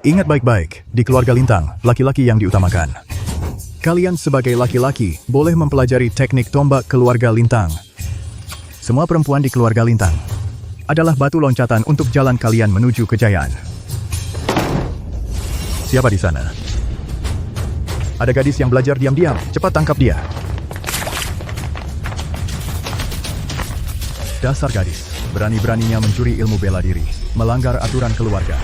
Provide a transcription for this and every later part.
Ingat baik-baik, di keluarga Lintang, laki-laki yang diutamakan. Kalian sebagai laki-laki boleh mempelajari teknik tombak keluarga Lintang. Semua perempuan di keluarga Lintang adalah batu loncatan untuk jalan kalian menuju kejayaan. Siapa di sana? Ada gadis yang belajar diam-diam, cepat tangkap dia. Dasar gadis, berani-beraninya mencuri ilmu bela diri, melanggar aturan keluarga.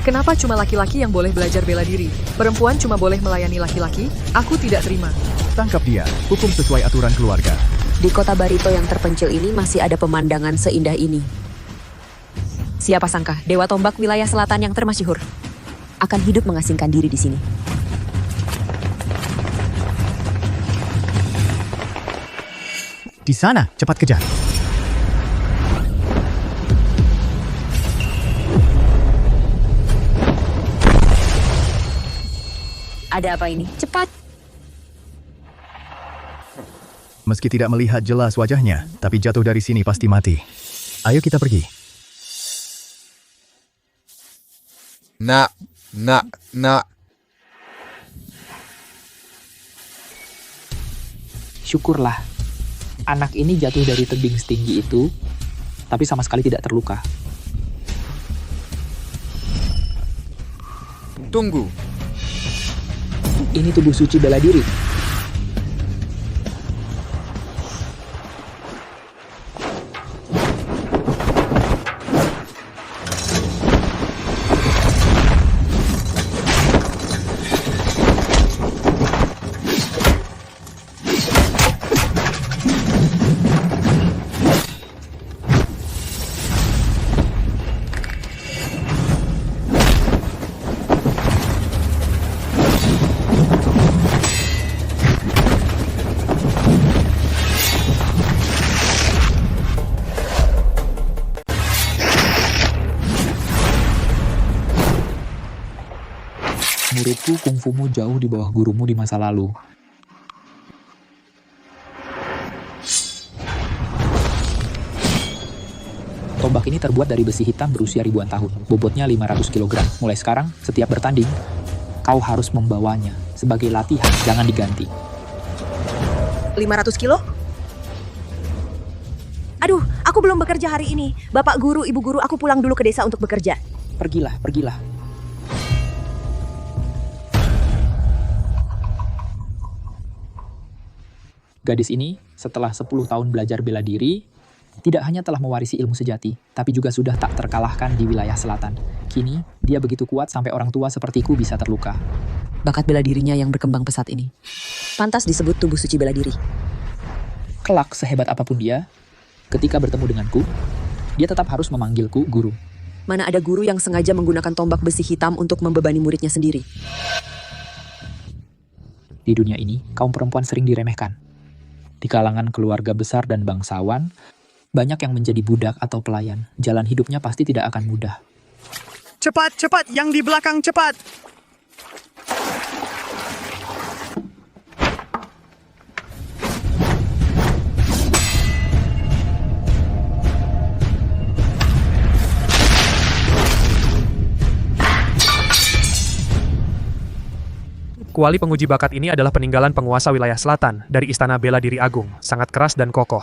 Kenapa cuma laki-laki yang boleh belajar bela diri? Perempuan cuma boleh melayani laki-laki? Aku tidak terima. Tangkap dia, hukum sesuai aturan keluarga. Di kota Barito yang terpencil ini masih ada pemandangan seindah ini. Siapa sangka, Dewa Tombak wilayah selatan yang termasyhur akan hidup mengasingkan diri di sini. Di sana, cepat kejar. Ada apa ini? Cepat! Meski tidak melihat jelas wajahnya, tapi jatuh dari sini pasti mati. Ayo kita pergi. Nak. Syukurlah, anak ini jatuh dari tebing setinggi itu, tapi sama sekali tidak terluka. Tunggu. Ini tubuh suci bela diri. Muridku kungfumu jauh di bawah gurumu di masa lalu. Tombak ini terbuat dari besi hitam berusia ribuan tahun, bobotnya 500 kg. Mulai sekarang, setiap bertanding, kau harus membawanya. Sebagai latihan, jangan diganti. 500 kilo? Aduh, aku belum bekerja hari ini. Bapak guru, ibu guru, aku pulang dulu ke desa untuk bekerja. Pergilah. Gadis ini, setelah 10 tahun belajar bela diri, tidak hanya telah mewarisi ilmu sejati, tapi juga sudah tak terkalahkan di wilayah selatan. Kini, dia begitu kuat sampai orang tua sepertiku bisa terluka. Bakat bela dirinya yang berkembang pesat ini pantas disebut tubuh suci bela diri. Kelak sehebat apapun dia, ketika bertemu denganku, dia tetap harus memanggilku guru. Mana ada guru yang sengaja menggunakan tombak besi hitam untuk membebani muridnya sendiri. Di dunia ini, kaum perempuan sering diremehkan. Di kalangan keluarga besar dan bangsawan, banyak yang menjadi budak atau pelayan. Jalan hidupnya pasti tidak akan mudah. Cepat, yang di belakang cepat. Kuali penguji bakat ini adalah peninggalan penguasa wilayah selatan dari Istana Bela Diri Agung, sangat keras dan kokoh.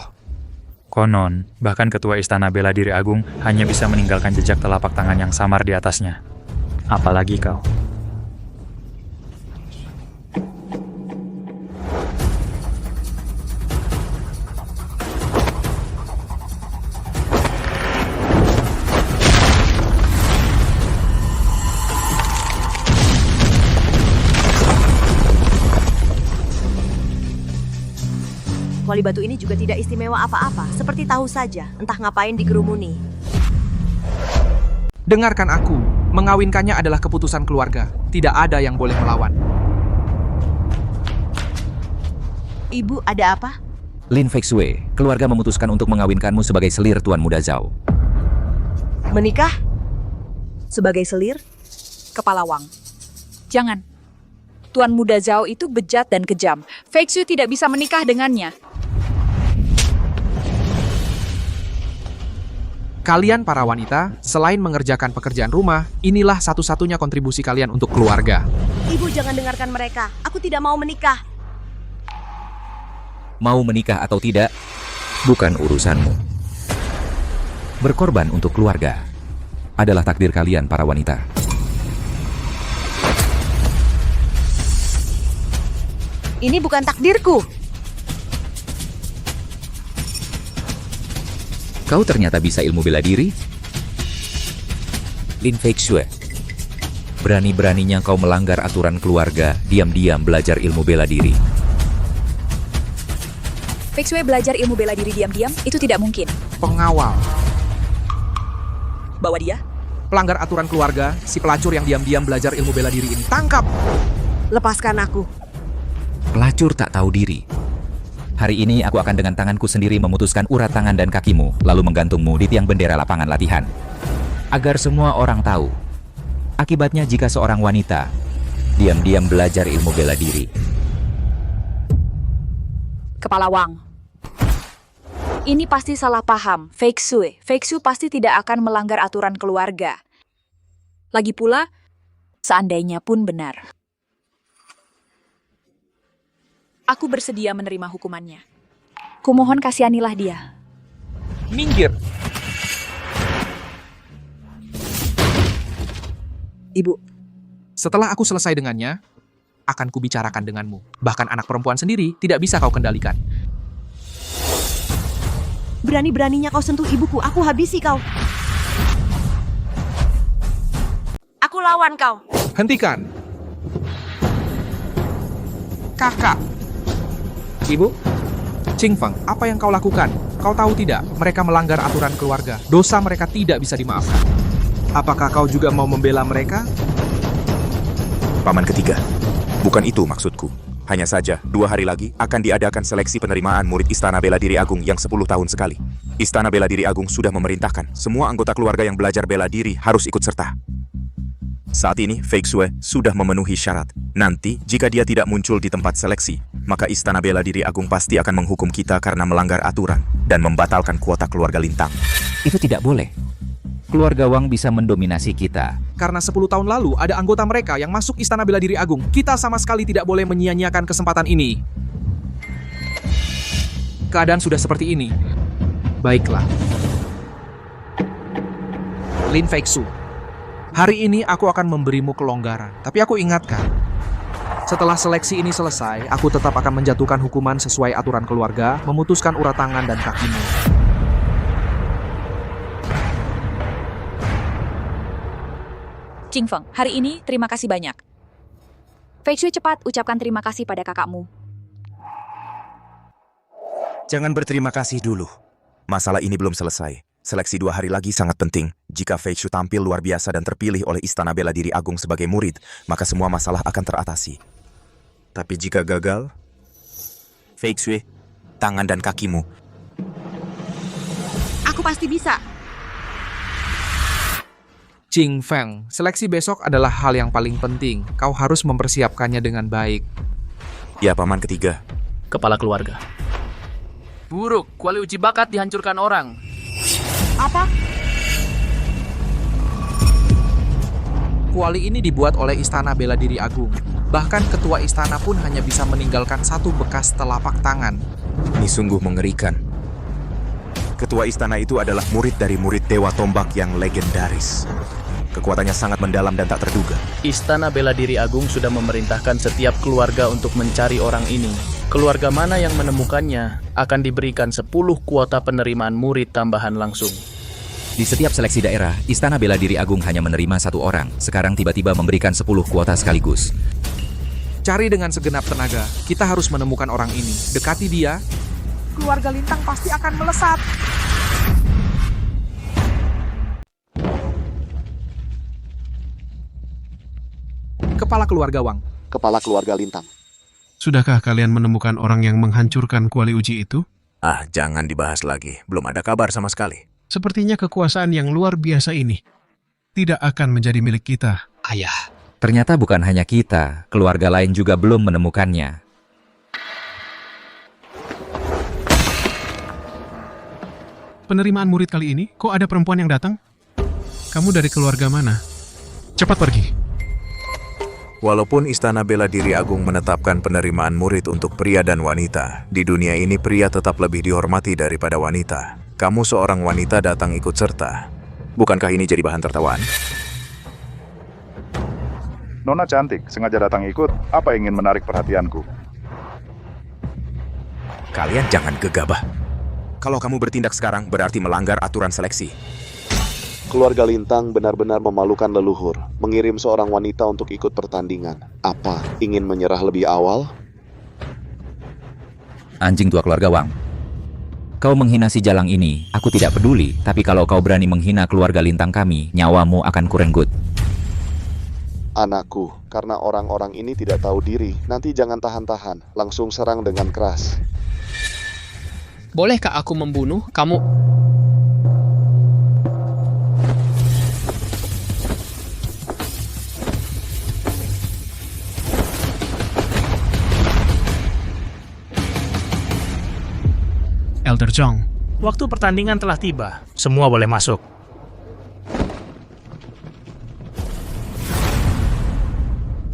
Konon, bahkan ketua Istana Bela Diri Agung hanya bisa meninggalkan jejak telapak tangan yang samar di atasnya. Apalagi kau. Kuali batu ini juga tidak istimewa apa-apa, seperti tahu saja, entah ngapain digerumuni. Dengarkan aku, mengawinkannya adalah keputusan keluarga. Tidak ada yang boleh melawan. Ibu, ada apa? Lin Feixue, keluarga memutuskan untuk mengawinkanmu sebagai selir Tuan Muda Zhao. Menikah? Sebagai selir? Kepala Wang. Jangan. Tuan Muda Zhao itu bejat dan kejam. Feixue tidak bisa menikah dengannya. Kalian para wanita, selain mengerjakan pekerjaan rumah, inilah satu-satunya kontribusi kalian untuk keluarga. Ibu jangan dengarkan mereka. Aku tidak mau menikah. Mau menikah atau tidak, bukan urusanmu. Berkorban untuk keluarga adalah takdir kalian para wanita. Ini bukan takdirku. Kau ternyata bisa ilmu bela diri? Lin Feixue. Berani-beraninya kau melanggar aturan keluarga, diam-diam belajar ilmu bela diri. Feixue belajar ilmu bela diri diam-diam, itu tidak mungkin. Pengawal, Bawa dia. pelanggar aturan keluarga, si pelacur yang diam-diam belajar ilmu bela diri ini. Tangkap! Lepaskan aku. Pelacur tak tahu diri. Hari ini aku akan dengan tanganku sendiri memutuskan urat tangan dan kakimu, lalu menggantungmu di tiang bendera lapangan latihan. Agar semua orang tahu. Akibatnya jika seorang wanita diam-diam belajar ilmu bela diri. Kepala Wang. Ini pasti salah paham. Feixue. Feixue pasti tidak akan melanggar aturan keluarga. Lagi pula, seandainya pun benar. Aku bersedia menerima hukumannya. Kumohon kasihanilah dia. Minggir! Ibu, Setelah aku selesai dengannya, akan kubicarakan denganmu. Bahkan anak perempuan sendiri tidak bisa kau kendalikan. Berani-beraninya kau sentuh ibuku. Aku habisi kau. Aku lawan kau. Hentikan! Kakak! Ibu? Qingfeng, apa yang kau lakukan? Kau tahu tidak, mereka melanggar aturan keluarga. Dosa mereka tidak bisa dimaafkan. Apakah kau juga mau membela mereka? Paman ketiga, bukan itu maksudku. Hanya saja, 2 hari lagi akan diadakan seleksi penerimaan murid Istana Bela Diri Agung yang 10 tahun sekali. Istana Bela Diri Agung sudah memerintahkan semua anggota keluarga yang belajar bela diri harus ikut serta. Saat ini, Feixue sudah memenuhi syarat. Nanti, jika dia tidak muncul di tempat seleksi, maka Istana Bela Diri Agung pasti akan menghukum kita karena melanggar aturan dan membatalkan kuota keluarga Lintang. Itu tidak boleh. Keluarga Wang bisa mendominasi kita. Karena 10 tahun lalu ada anggota mereka yang masuk Istana Bela Diri Agung. Kita sama sekali tidak boleh menyia-nyiakan kesempatan ini. Keadaan sudah seperti ini. Baiklah. Lin Feixue. Hari ini aku akan memberimu kelonggaran, tapi aku ingatkan, setelah seleksi ini selesai, aku tetap akan menjatuhkan hukuman sesuai aturan keluarga, memutuskan urat tangan dan kakimu. Qingfeng, hari ini terima kasih banyak. Feixue, cepat ucapkan terima kasih pada kakakmu. Jangan berterima kasih dulu. Masalah ini belum selesai. Seleksi 2 hari lagi sangat penting. Jika Feixue tampil luar biasa dan terpilih oleh Istana Bela Diri Agung sebagai murid, maka semua masalah akan teratasi. Tapi jika gagal, Feixue, tangan dan kakimu. Aku pasti bisa. Qingfeng, seleksi besok adalah hal yang paling penting. Kau harus mempersiapkannya dengan baik. Ya, paman ketiga. Kepala keluarga. Buruk, kuali uji bakat dihancurkan orang. Apa? Kuali ini dibuat oleh Istana Bela Diri Agung. Bahkan ketua istana pun hanya bisa meninggalkan 1 bekas telapak tangan. Ini sungguh mengerikan. Ketua istana itu adalah murid dari murid Dewa Tombak yang legendaris. Kekuatannya sangat mendalam dan tak terduga. Istana Bela Diri Agung sudah memerintahkan setiap keluarga untuk mencari orang ini. Keluarga mana yang menemukannya akan diberikan 10 kuota penerimaan murid tambahan langsung. Di setiap seleksi daerah, Istana Bela Diri Agung hanya menerima 1 orang. Sekarang tiba-tiba memberikan 10 kuota sekaligus. Cari dengan segenap tenaga. Kita harus menemukan orang ini. Dekati dia. Keluarga Lintang pasti akan melesat. Kepala keluarga Wang. Kepala keluarga Lintang. Sudahkah kalian menemukan orang yang menghancurkan kuali uji itu? Ah, jangan dibahas lagi. Belum ada kabar sama sekali. Sepertinya kekuasaan yang luar biasa ini tidak akan menjadi milik kita. Ayah. Ternyata bukan hanya kita, keluarga lain juga belum menemukannya. penerimaan murid kali ini kok ada perempuan yang datang? Kamu dari keluarga mana? Cepat pergi. Walaupun Istana Bela Diri Agung menetapkan penerimaan murid untuk pria dan wanita, di dunia ini pria tetap lebih dihormati daripada wanita. Kamu seorang wanita datang ikut serta. Bukankah ini jadi bahan tertawaan? Nona cantik, sengaja datang ikut. Apa ingin menarik perhatianku? Kalian jangan gegabah. Kalau kamu bertindak sekarang, berarti melanggar aturan seleksi. Keluarga Lintang benar-benar memalukan leluhur, mengirim seorang wanita untuk ikut pertandingan. Apa, ingin menyerah lebih awal? Anjing tua keluarga Wang. Kau menghina si Jalang ini, aku tidak peduli. Tapi kalau kau berani menghina keluarga Lintang kami, nyawamu akan kurenggut. Anakku, karena orang-orang ini tidak tahu diri, nanti jangan tahan-tahan, langsung serang dengan keras. Bolehkah aku membunuh kamu? Elder Zhong. Waktu pertandingan telah tiba. Semua boleh masuk.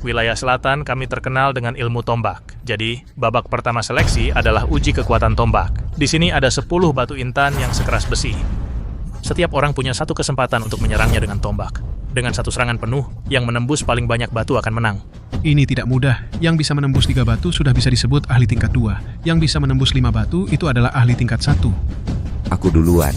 Wilayah selatan kami terkenal dengan ilmu tombak. Jadi, babak pertama seleksi adalah uji kekuatan tombak. Di sini ada 10 batu intan yang sekeras besi. Setiap orang punya satu kesempatan untuk menyerangnya dengan tombak. Dengan satu serangan penuh, yang menembus paling banyak batu akan menang. Ini tidak mudah. Yang bisa menembus 3 batu sudah bisa disebut ahli tingkat 2. Yang bisa menembus 5 batu itu adalah ahli tingkat 1. Aku duluan.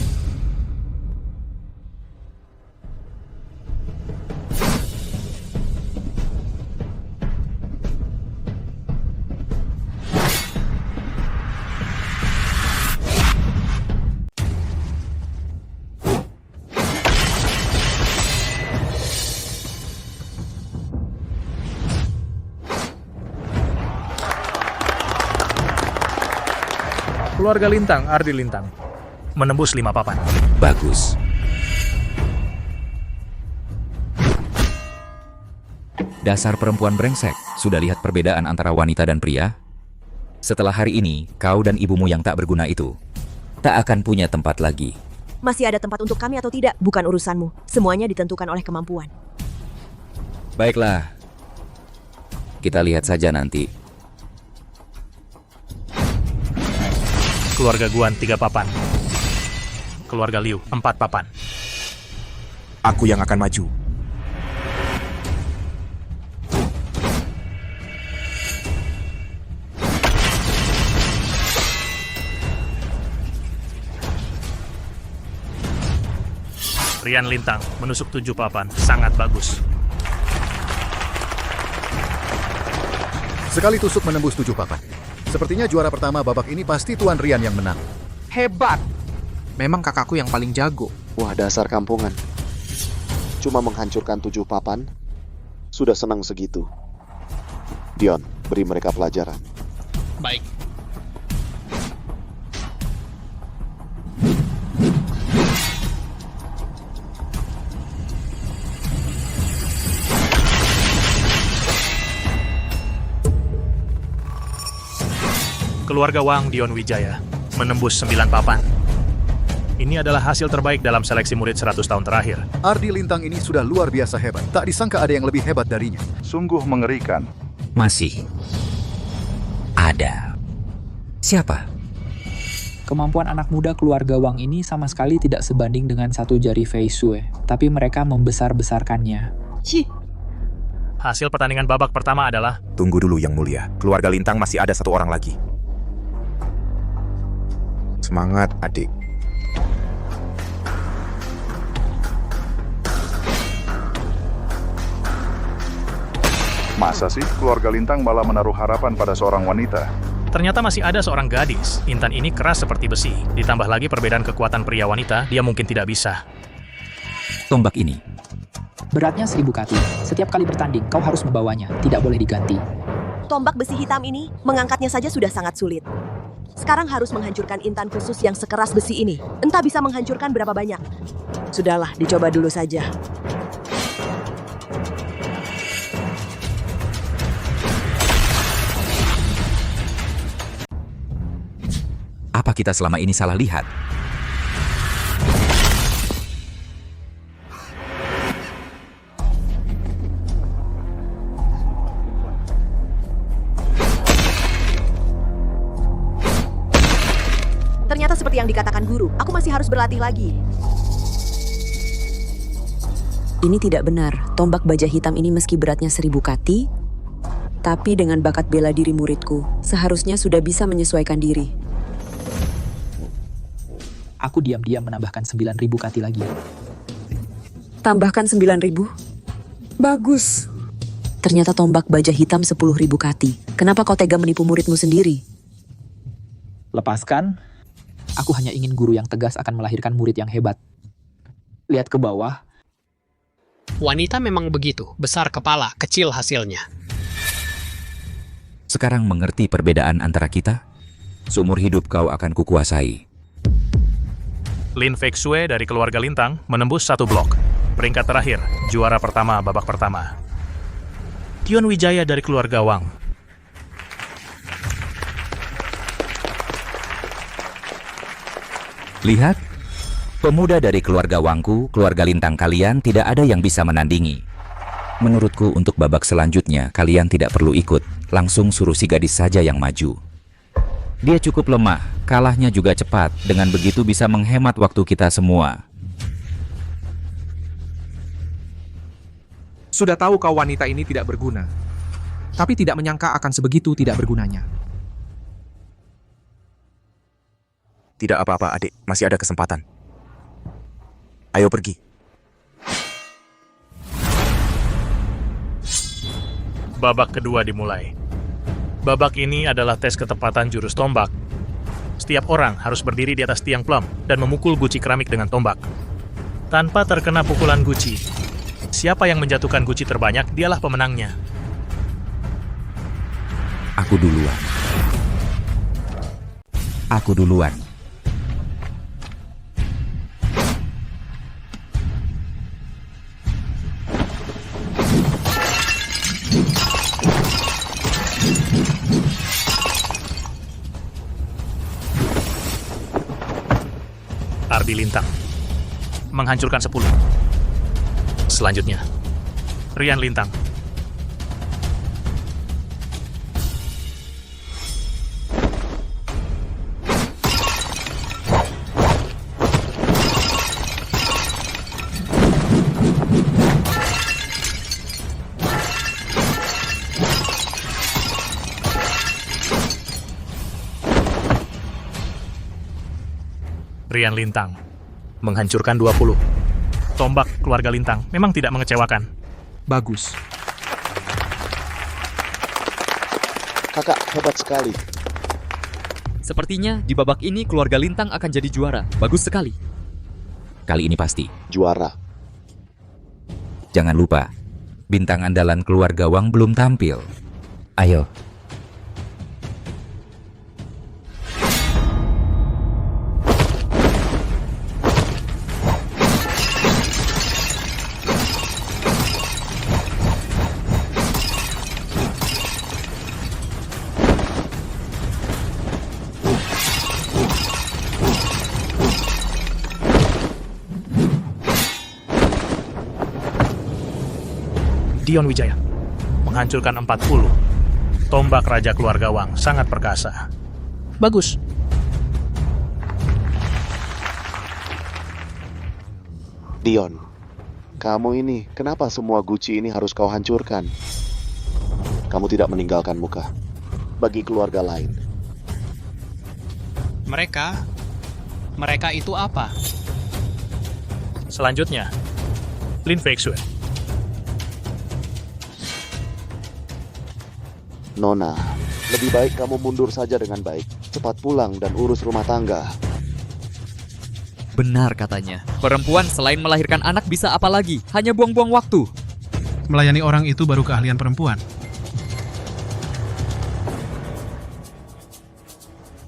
Keluarga Lintang, Ardi Lintang. Menembus 5 papan. Bagus. Dasar perempuan brengsek, sudah lihat perbedaan antara wanita dan pria? Setelah hari ini, kau dan ibumu yang tak berguna itu tak akan punya tempat lagi. Masih ada tempat untuk kami atau tidak, bukan urusanmu. Semuanya ditentukan oleh kemampuan. Baiklah. Kita lihat saja nanti. Keluarga Guan 3 papan. Keluarga Liu 4 papan. Aku yang akan maju. Rian Lintang menusuk 7 papan. Sangat bagus. Sekali tusuk menembus 7 papan. Sepertinya juara pertama babak ini pasti Tuan Rian yang menang. Hebat. Memang kakakku yang paling jago. Wah, dasar kampungan. Cuma menghancurkan 7 papan, sudah senang segitu. Dion, beri mereka pelajaran. Baik. Keluarga Wang Dion Wijaya menembus 9 papan. Ini adalah hasil terbaik dalam seleksi murid 100 tahun terakhir. Ardi Lintang ini sudah luar biasa hebat. Tak disangka ada yang lebih hebat darinya. Sungguh mengerikan. Masih ada. Siapa? Kemampuan anak muda keluarga Wang ini sama sekali tidak sebanding dengan satu jari Fei Shui, tapi mereka membesar-besarkannya. Hasil pertandingan babak pertama adalah... Tunggu dulu Yang Mulia. Keluarga Lintang masih ada 1 orang lagi. Semangat, adik. Masa sih keluarga Lintang malah menaruh harapan pada seorang wanita? Ternyata masih ada seorang gadis. Intan ini keras seperti besi. Ditambah lagi perbedaan kekuatan pria wanita, dia mungkin tidak bisa. Tombak ini beratnya 1000 kati. Setiap kali bertanding, kau harus membawanya. Tidak boleh diganti. Tombak besi hitam ini, mengangkatnya saja sudah sangat sulit. Sekarang harus menghancurkan intan khusus yang sekeras besi ini. Entah bisa menghancurkan berapa banyak. Sudahlah, dicoba dulu saja. Apa kita selama ini salah lihat? Ternyata seperti yang dikatakan guru, aku masih harus berlatih lagi. Ini tidak benar. Tombak baja hitam ini meski beratnya 1000 kati, tapi dengan bakat bela diri muridku, seharusnya sudah bisa menyesuaikan diri. Aku diam-diam menambahkan 9.000 kati lagi. Tambahkan 9.000? Bagus. Ternyata tombak baja hitam 10.000 kati. Kenapa kau tega menipu muridmu sendiri? Lepaskan. Aku hanya ingin guru yang tegas akan melahirkan murid yang hebat. Lihat ke bawah. Wanita memang begitu, besar kepala, kecil hasilnya. Sekarang mengerti perbedaan antara kita? Seumur hidup kau akan kukuasai. Lin Feixue dari keluarga Lintang menembus 1 blok. Peringkat terakhir, juara pertama babak pertama. Dion Wijaya dari keluarga Wang. Lihat, pemuda dari keluarga Wangku, keluarga Lintang kalian tidak ada yang bisa menandingi. Menurutku untuk babak selanjutnya kalian tidak perlu ikut, langsung suruh si gadis saja yang maju. Dia cukup lemah, kalahnya juga cepat, dengan begitu bisa menghemat waktu kita semua. Sudah tahu kau wanita ini tidak berguna, tapi tidak menyangka akan sebegitu tidak bergunanya. Tidak apa-apa, adik. Masih ada kesempatan. Ayo pergi. Babak kedua dimulai. Babak ini adalah tes ketepatan jurus tombak. Setiap orang harus berdiri di atas tiang plum dan memukul guci keramik dengan tombak. Tanpa terkena pukulan guci, siapa yang menjatuhkan guci terbanyak, dialah pemenangnya. Aku duluan. Aku duluan. Ardi Lintang menghancurkan 10. Selanjutnya, Rian Lintang. Rian Lintang menghancurkan 20. Tombak keluarga Lintang memang tidak mengecewakan. Bagus. Kakak, hebat sekali. Sepertinya di babak ini keluarga Lintang akan jadi juara. Bagus sekali. Kali ini pasti. Juara. Jangan lupa, bintang andalan keluarga Wang belum tampil. Ayo. Dion Wijaya menghancurkan 40. Tombak raja keluarga Wang sangat perkasa. Bagus. Dion, kamu ini, kenapa semua guci ini harus kau hancurkan? Kamu tidak meninggalkan muka bagi keluarga lain. Mereka itu apa? Selanjutnya, Lin Feixue. Nona, lebih baik kamu mundur saja dengan baik. Cepat pulang dan urus rumah tangga. Benar katanya. Perempuan selain melahirkan anak bisa apa lagi? Hanya buang-buang waktu. Melayani orang itu baru keahlian perempuan.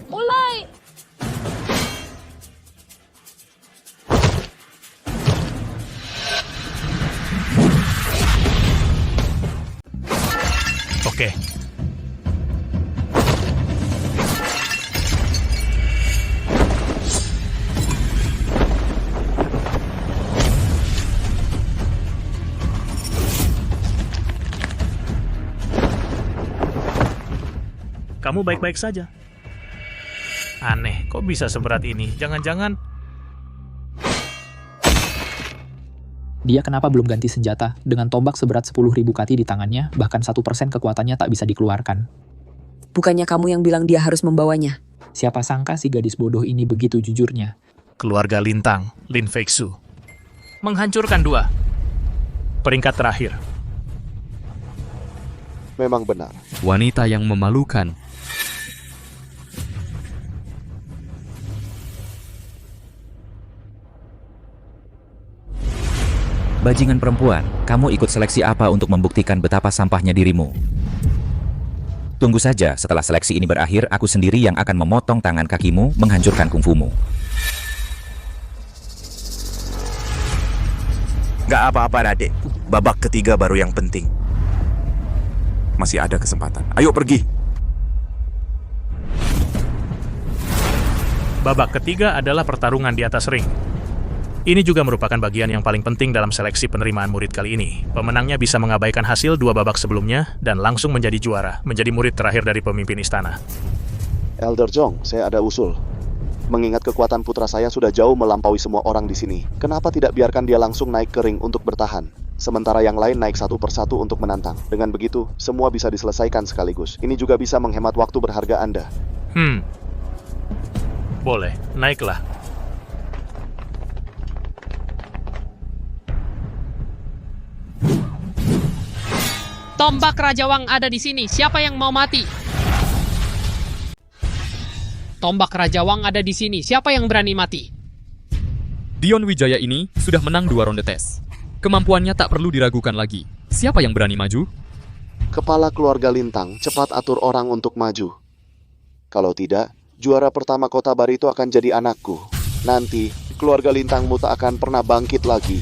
Mulai! Oke. Kamu baik-baik saja. Aneh, kok bisa seberat ini? Jangan-jangan... Dia kenapa belum ganti senjata? Dengan tombak seberat 10.000 kati di tangannya, bahkan 1% kekuatannya tak bisa dikeluarkan. Bukannya kamu yang bilang dia harus membawanya? Siapa sangka si gadis bodoh ini begitu jujurnya. Keluarga Lintang, Lin Feixu. Menghancurkan 2. Peringkat terakhir. Memang benar. Wanita yang memalukan. Bajingan perempuan, kamu ikut seleksi apa untuk membuktikan betapa sampahnya dirimu? Tunggu saja, setelah seleksi ini berakhir, aku sendiri yang akan memotong tangan kakimu, menghancurkan kungfumu. Gak apa-apa, Adek. Babak ketiga baru yang penting. Masih ada kesempatan. Ayo pergi. Babak ketiga adalah pertarungan di atas ring. Ini juga merupakan bagian yang paling penting dalam seleksi penerimaan murid kali ini. Pemenangnya bisa mengabaikan hasil 2 babak sebelumnya dan langsung menjadi juara, menjadi murid terakhir dari pemimpin istana. Elder Zhong, saya ada usul. Mengingat kekuatan putra saya sudah jauh melampaui semua orang di sini, kenapa tidak biarkan dia langsung naik ke ring untuk bertahan? Sementara yang lain naik satu persatu untuk menantang. Dengan begitu, semua bisa diselesaikan sekaligus. Ini juga bisa menghemat waktu berharga Anda. Boleh, naiklah. Tombak Raja Wang ada di sini. Siapa yang mau mati? Tombak Raja Wang ada di sini. Siapa yang berani mati? Dion Wijaya ini sudah menang 2 ronde tes. Kemampuannya tak perlu diragukan lagi. Siapa yang berani maju? Kepala keluarga Lintang, cepat atur orang untuk maju. Kalau tidak, juara pertama kota Barito akan jadi anakku. Nanti, keluarga Lintangmu tak akan pernah bangkit lagi.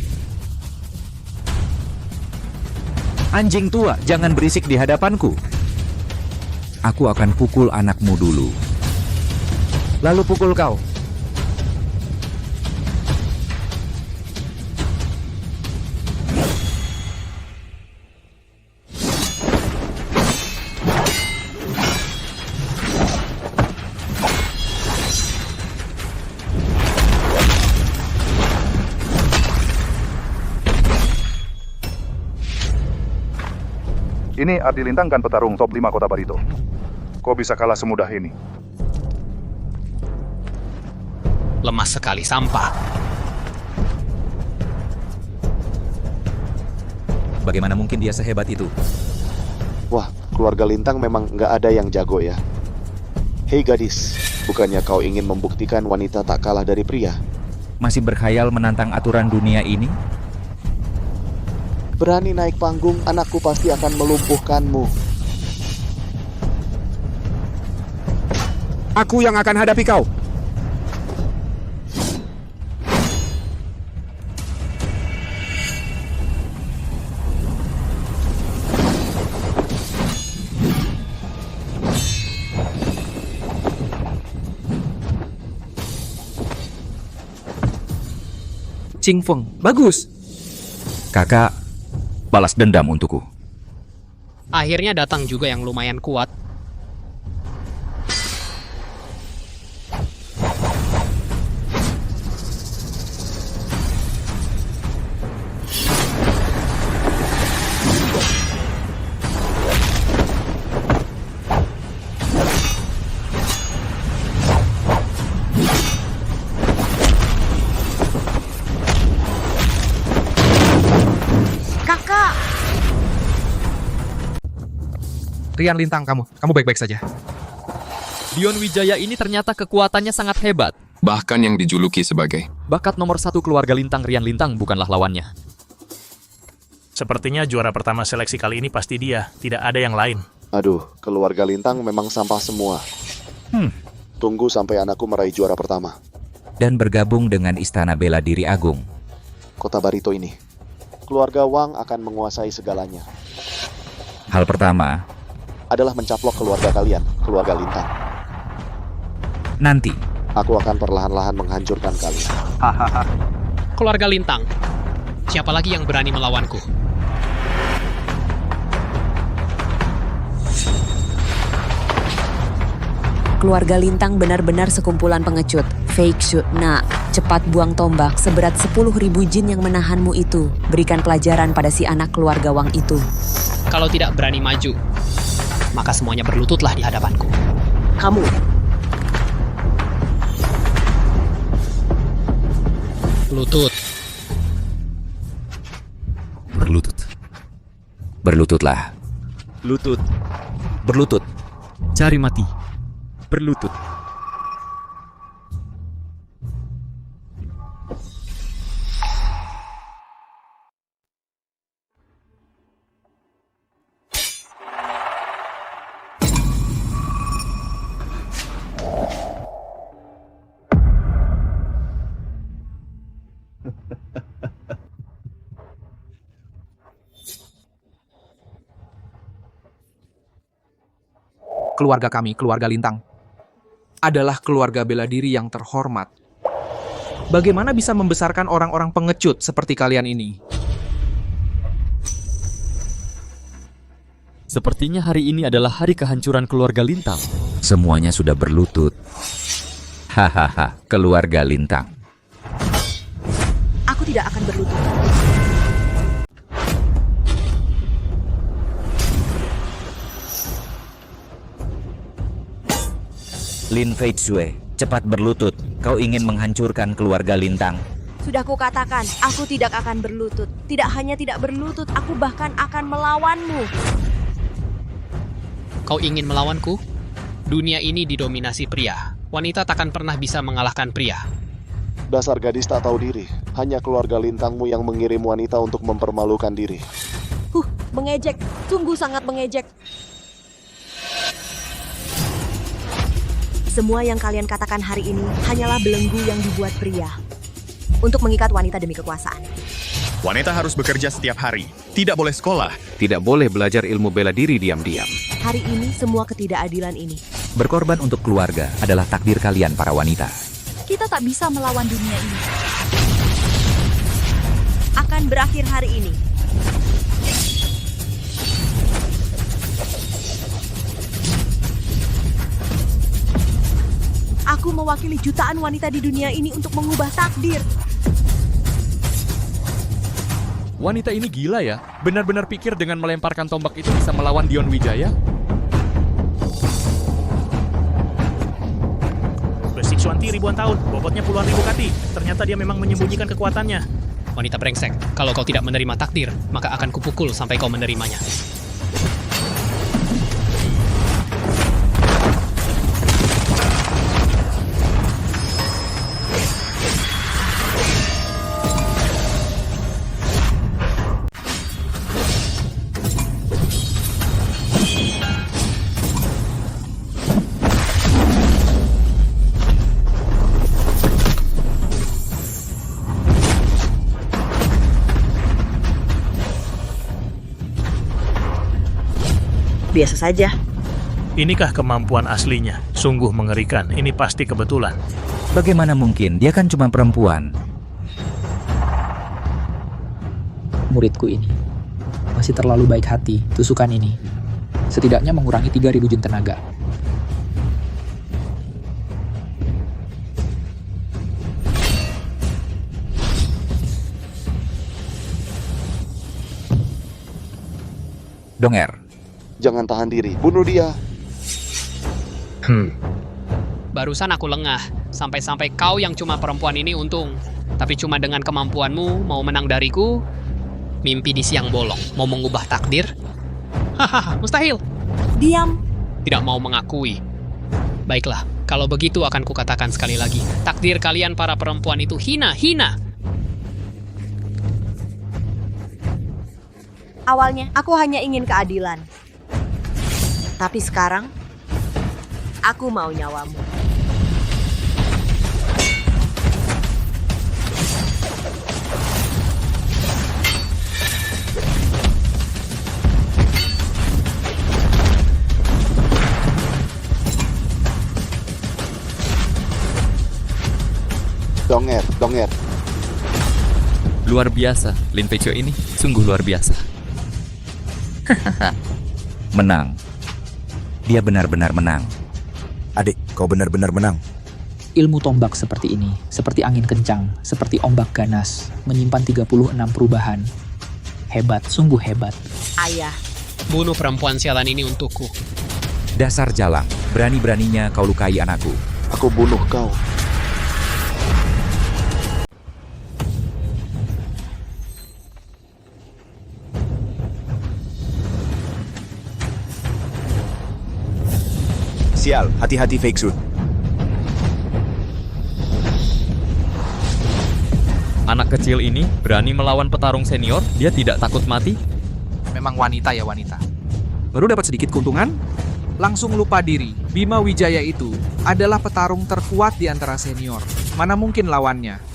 Anjing tua, jangan berisik di hadapanku. Aku akan pukul anakmu dulu. Lalu pukul kau. Ini Ardi Lintang kan petarung top 5 kota Barito. Kok bisa kalah semudah ini? Lemah sekali, sampah. Bagaimana mungkin dia sehebat itu? Wah, keluarga Lintang memang nggak ada yang jago ya. Hei gadis, bukannya kau ingin membuktikan wanita tak kalah dari pria? Masih berkhayal menantang aturan dunia ini? Berani naik panggung, anakku pasti akan melumpuhkanmu. Aku yang akan hadapi kau. Qing Feng, bagus. Kakak, balas dendam untukku. Akhirnya datang juga yang lumayan kuat. Rian Lintang, kamu baik-baik saja. Dion Wijaya ini ternyata kekuatannya sangat hebat. Bahkan yang dijuluki sebagai bakat nomor 1 keluarga Lintang, Rian Lintang bukanlah lawannya. Sepertinya juara pertama seleksi kali ini pasti dia, tidak ada yang lain. Aduh, keluarga Lintang memang sampah semua. Tunggu sampai anakku meraih juara pertama. Dan bergabung dengan Istana Bela Diri Agung. Kota Barito ini, keluarga Wang akan menguasai segalanya. Hal pertama adalah mencaplok keluarga kalian, keluarga Lintang. Nanti, aku akan perlahan-lahan menghancurkan kalian. Keluarga Lintang, siapa lagi yang berani melawanku? keluarga Lintang benar-benar sekumpulan pengecut. Fake Su, nak, cepat buang tombak seberat 10.000 jin yang menahanmu itu. Berikan pelajaran pada si anak keluarga Wang itu. Kalau tidak berani maju, maka semuanya berlututlah di hadapanku. Kamu. Lutut. Berlutut. Berlututlah. Lutut. Berlutut. Cari mati. Berlutut. Keluarga kami, keluarga Lintang, adalah keluarga bela diri yang terhormat. Bagaimana bisa membesarkan orang-orang pengecut seperti kalian ini? Sepertinya hari ini adalah hari kehancuran keluarga Lintang. Semuanya sudah berlutut. Hahaha, keluarga Lintang. Aku tidak akan berlutut. Lin Feitsue, cepat berlutut. Kau ingin menghancurkan keluarga Lintang. Sudah kukatakan, aku tidak akan berlutut. Tidak hanya tidak berlutut, aku bahkan akan melawanmu. Kau ingin melawanku? Dunia ini didominasi pria. Wanita takkan pernah bisa mengalahkan pria. Dasar gadis tak tahu diri. Hanya keluarga Lintangmu yang mengirim wanita untuk mempermalukan diri. Mengejek. Sungguh sangat mengejek. Semua yang kalian katakan hari ini hanyalah belenggu yang dibuat pria untuk mengikat wanita demi kekuasaan. Wanita harus bekerja setiap hari, tidak boleh sekolah. Tidak boleh belajar ilmu bela diri diam-diam. Hari ini semua ketidakadilan ini. Berkorban untuk keluarga adalah takdir kalian para wanita. Kita tak bisa melawan dunia ini. Akan berakhir hari ini. Aku mewakili jutaan wanita di dunia ini untuk mengubah takdir. Wanita ini gila ya. Benar-benar pikir dengan melemparkan tombak itu bisa melawan Dion Wijaya? Besi Xuanti ribuan tahun, bobotnya puluhan ribu kati. Ternyata dia memang menyembunyikan kekuatannya. Wanita brengsek, kalau kau tidak menerima takdir, maka akan kupukul sampai kau menerimanya. Biasa saja. Inikah kemampuan aslinya? Sungguh mengerikan. Ini pasti kebetulan. Bagaimana mungkin? Dia kan cuma perempuan. Muridku ini masih terlalu baik hati. Tusukan ini setidaknya mengurangi 3.000 jin tenaga. Donger, jangan tahan diri, bunuh dia. Barusan aku lengah, sampai-sampai kau yang cuma perempuan ini untung. Tapi cuma dengan kemampuanmu mau menang dariku, mimpi di siang bolong, mau mengubah takdir? Hahaha, mustahil. Diam. Tidak mau mengakui. Baiklah, kalau begitu akan kukatakan sekali lagi, takdir kalian para perempuan itu hina. Awalnya, aku hanya ingin keadilan. Tapi sekarang, aku mau nyawamu. Donger. Luar biasa, Lin Feitsue ini sungguh luar biasa. Menang. Dia benar-benar menang. Adik, Kau benar-benar menang. Ilmu tombak seperti ini, seperti angin kencang, seperti ombak ganas, menyimpan 36 perubahan. Hebat, sungguh hebat. Ayah. Bunuh perempuan sialan ini untukku. Dasar jalang, berani-beraninya kau lukai anakku. Aku bunuh kau. Sial, hati-hati Feixu. Anak kecil ini berani melawan petarung senior, dia tidak takut mati? Memang wanita ya wanita. Baru dapat sedikit keuntungan, langsung lupa diri. Bima Wijaya itu adalah petarung terkuat di antara senior. Mana mungkin lawannya?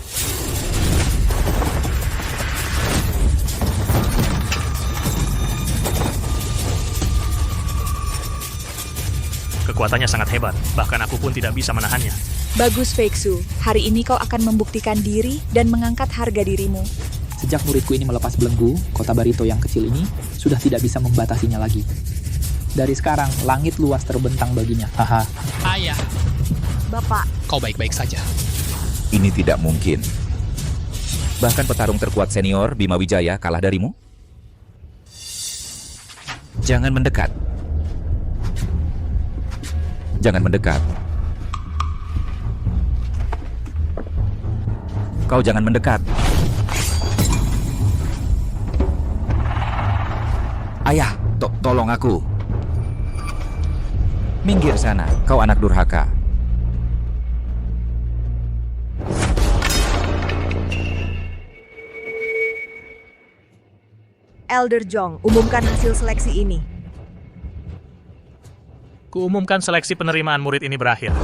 Kekuatannya sangat hebat, bahkan aku pun tidak bisa menahannya. Bagus, Feixu. Hari ini kau akan membuktikan diri dan mengangkat harga dirimu. Sejak muridku ini melepas belenggu, kota Barito yang kecil ini sudah tidak bisa membatasinya lagi. Dari sekarang, langit luas terbentang baginya. Haha. Ayah. Bapak. Kau baik-baik saja. Ini tidak mungkin. Bahkan petarung terkuat senior Bima Wijaya kalah darimu? Jangan mendekat. Jangan mendekat. Kau jangan mendekat. Ayah, tolong aku. Minggir sana, kau anak durhaka. Elder Jong, umumkan hasil seleksi ini. Kuumumkan seleksi penerimaan murid ini berakhir.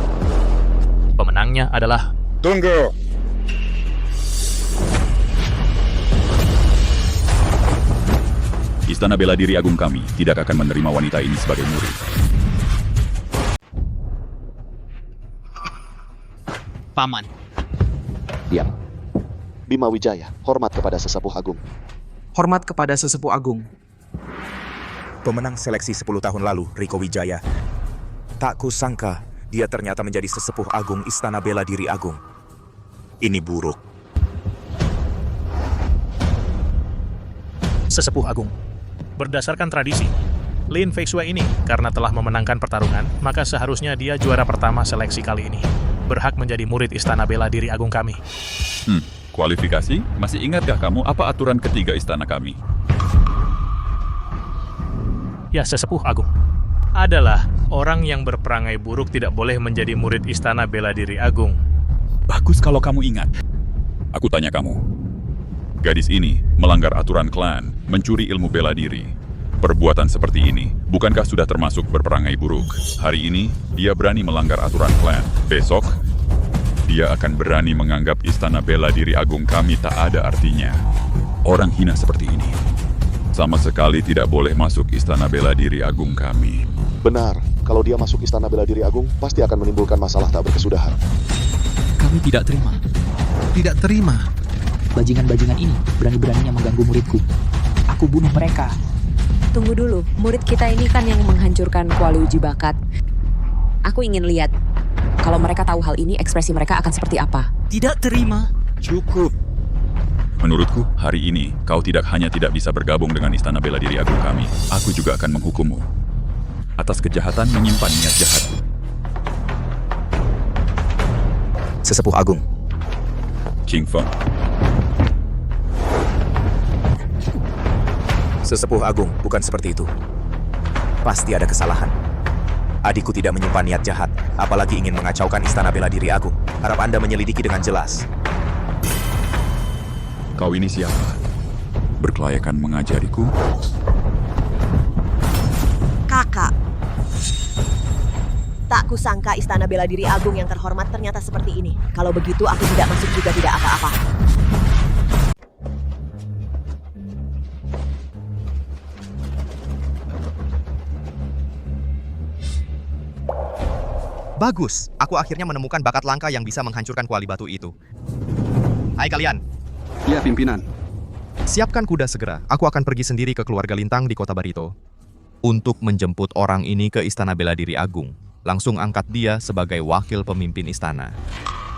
Pemenangnya adalah... Tunggu! Istana Bela Diri Agung kami tidak akan menerima wanita ini sebagai murid. Paman. Diam. Bima Wijaya, hormat kepada sesepuh agung. Hormat kepada sesepuh agung. Pemenang seleksi 10 tahun lalu, Riko Wijaya. Tak kusangka dia ternyata menjadi sesepuh agung Istana Bela Diri Agung. Ini buruk. Sesepuh Agung. Berdasarkan tradisi, Lin Feixue ini karena telah memenangkan pertarungan, maka seharusnya dia juara pertama seleksi kali ini. Berhak menjadi murid Istana Bela Diri Agung kami. Kualifikasi? Masih ingatkah kamu apa aturan ketiga istana kami? Ya, Sesepuh Agung. Adalah orang yang berperangai buruk tidak boleh menjadi murid Istana Bela Diri Agung. Bagus kalau kamu ingat. Aku tanya kamu. Gadis ini melanggar aturan klan, mencuri ilmu bela diri. Perbuatan seperti ini, bukankah sudah termasuk berperangai buruk? Hari ini, dia berani melanggar aturan klan. Besok, dia akan berani menganggap Istana Bela Diri Agung kami tak ada artinya. Orang hina seperti ini sama sekali tidak boleh masuk Istana Bela Diri Agung kami. Benar, kalau dia masuk Istana Bela Diri Agung, pasti akan menimbulkan masalah tak berkesudahan. Kami tidak terima. Tidak terima. Bajingan-bajingan ini berani-beraninya mengganggu muridku. Aku bunuh mereka. Tunggu dulu, murid kita ini kan yang menghancurkan kuali uji bakat. Aku ingin lihat, kalau mereka tahu hal ini, ekspresi mereka akan seperti apa. Tidak terima. Cukup. Menurutku, hari ini kau tidak hanya tidak bisa bergabung dengan Istana Bela Diri Agung kami, aku juga akan menghukummu atas kejahatan menyimpan niat jahat. Sesepuh Agung. King Feng. Sesepuh Agung, bukan seperti itu. Pasti ada kesalahan. Adikku tidak menyimpan niat jahat, apalagi ingin mengacaukan Istana Bela Diri Agung. Harap Anda menyelidiki dengan jelas. Kau ini siapa? Berkelayakan mengajariku? Kakak. Tak kusangka Istana Bela Diri Agung yang terhormat ternyata seperti ini. Kalau begitu aku tidak masuk juga tidak apa-apa. Bagus, aku akhirnya menemukan bakat langka yang bisa menghancurkan kuali batu itu. Hai kalian. Ya, pimpinan. Siapkan kuda segera, aku akan pergi sendiri ke keluarga Lintang di kota Barito untuk menjemput orang ini ke Istana Bela Diri Agung. langsung angkat dia sebagai wakil pemimpin istana.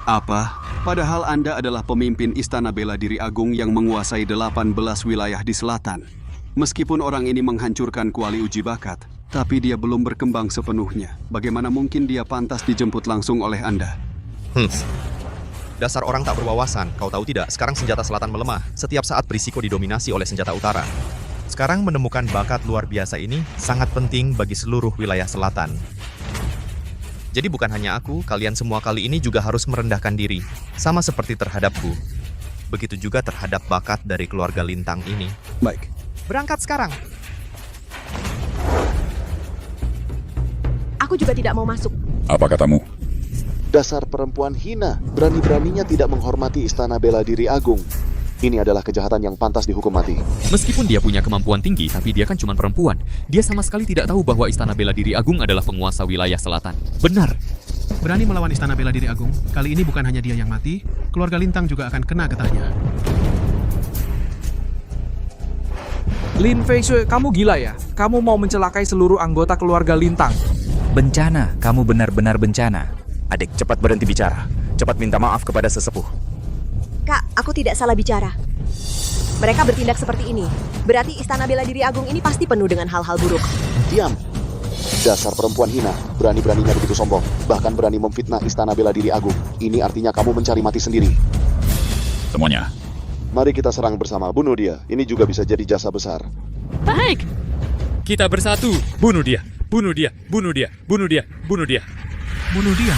Apa? Padahal Anda adalah pemimpin Istana Bela Diri Agung yang menguasai 18 wilayah di selatan. Meskipun orang ini menghancurkan kuali uji bakat, tapi dia belum berkembang sepenuhnya. Bagaimana mungkin dia pantas dijemput langsung oleh Anda? Dasar orang tak berwawasan, kau tahu tidak, sekarang senjata selatan melemah, setiap saat berisiko didominasi oleh senjata utara. Sekarang menemukan bakat luar biasa ini sangat penting bagi seluruh wilayah selatan. Jadi bukan hanya aku, kalian semua kali ini juga harus merendahkan diri, sama seperti terhadapku. Begitu juga terhadap bakat dari keluarga Lintang ini. Baik. Berangkat sekarang. Aku juga tidak mau masuk. Apa katamu? Dasar perempuan hina, berani-beraninya tidak menghormati Istana Bela Diri Agung. Ini adalah kejahatan yang pantas dihukum mati. Meskipun dia punya kemampuan tinggi, tapi dia kan cuma perempuan. Dia sama sekali tidak tahu bahwa Istana Bela Diri Agung adalah penguasa wilayah selatan. Benar. Berani melawan Istana Bela Diri Agung, kali ini bukan hanya dia yang mati, keluarga Lintang juga akan kena getahnya. Lin Feisue, kamu gila ya? Kamu mau mencelakai seluruh anggota keluarga Lintang. Bencana, kamu benar-benar bencana. Adik, cepat berhenti bicara. Cepat minta maaf kepada sesepuh. Kak, aku tidak salah bicara. Mereka bertindak seperti ini. Berarti Istana Bela Diri Agung ini pasti penuh dengan hal-hal buruk. Diam. Dasar perempuan hina, berani-beraninya begitu sombong, bahkan berani memfitnah Istana Bela Diri Agung. Ini artinya kamu mencari mati sendiri. Semuanya. Mari kita serang bersama, bunuh dia. Ini juga bisa jadi jasa besar. Baik. Kita bersatu. Bunuh dia. Bunuh dia. Bunuh dia. Bunuh dia. Bunuh dia. Bunuh dia.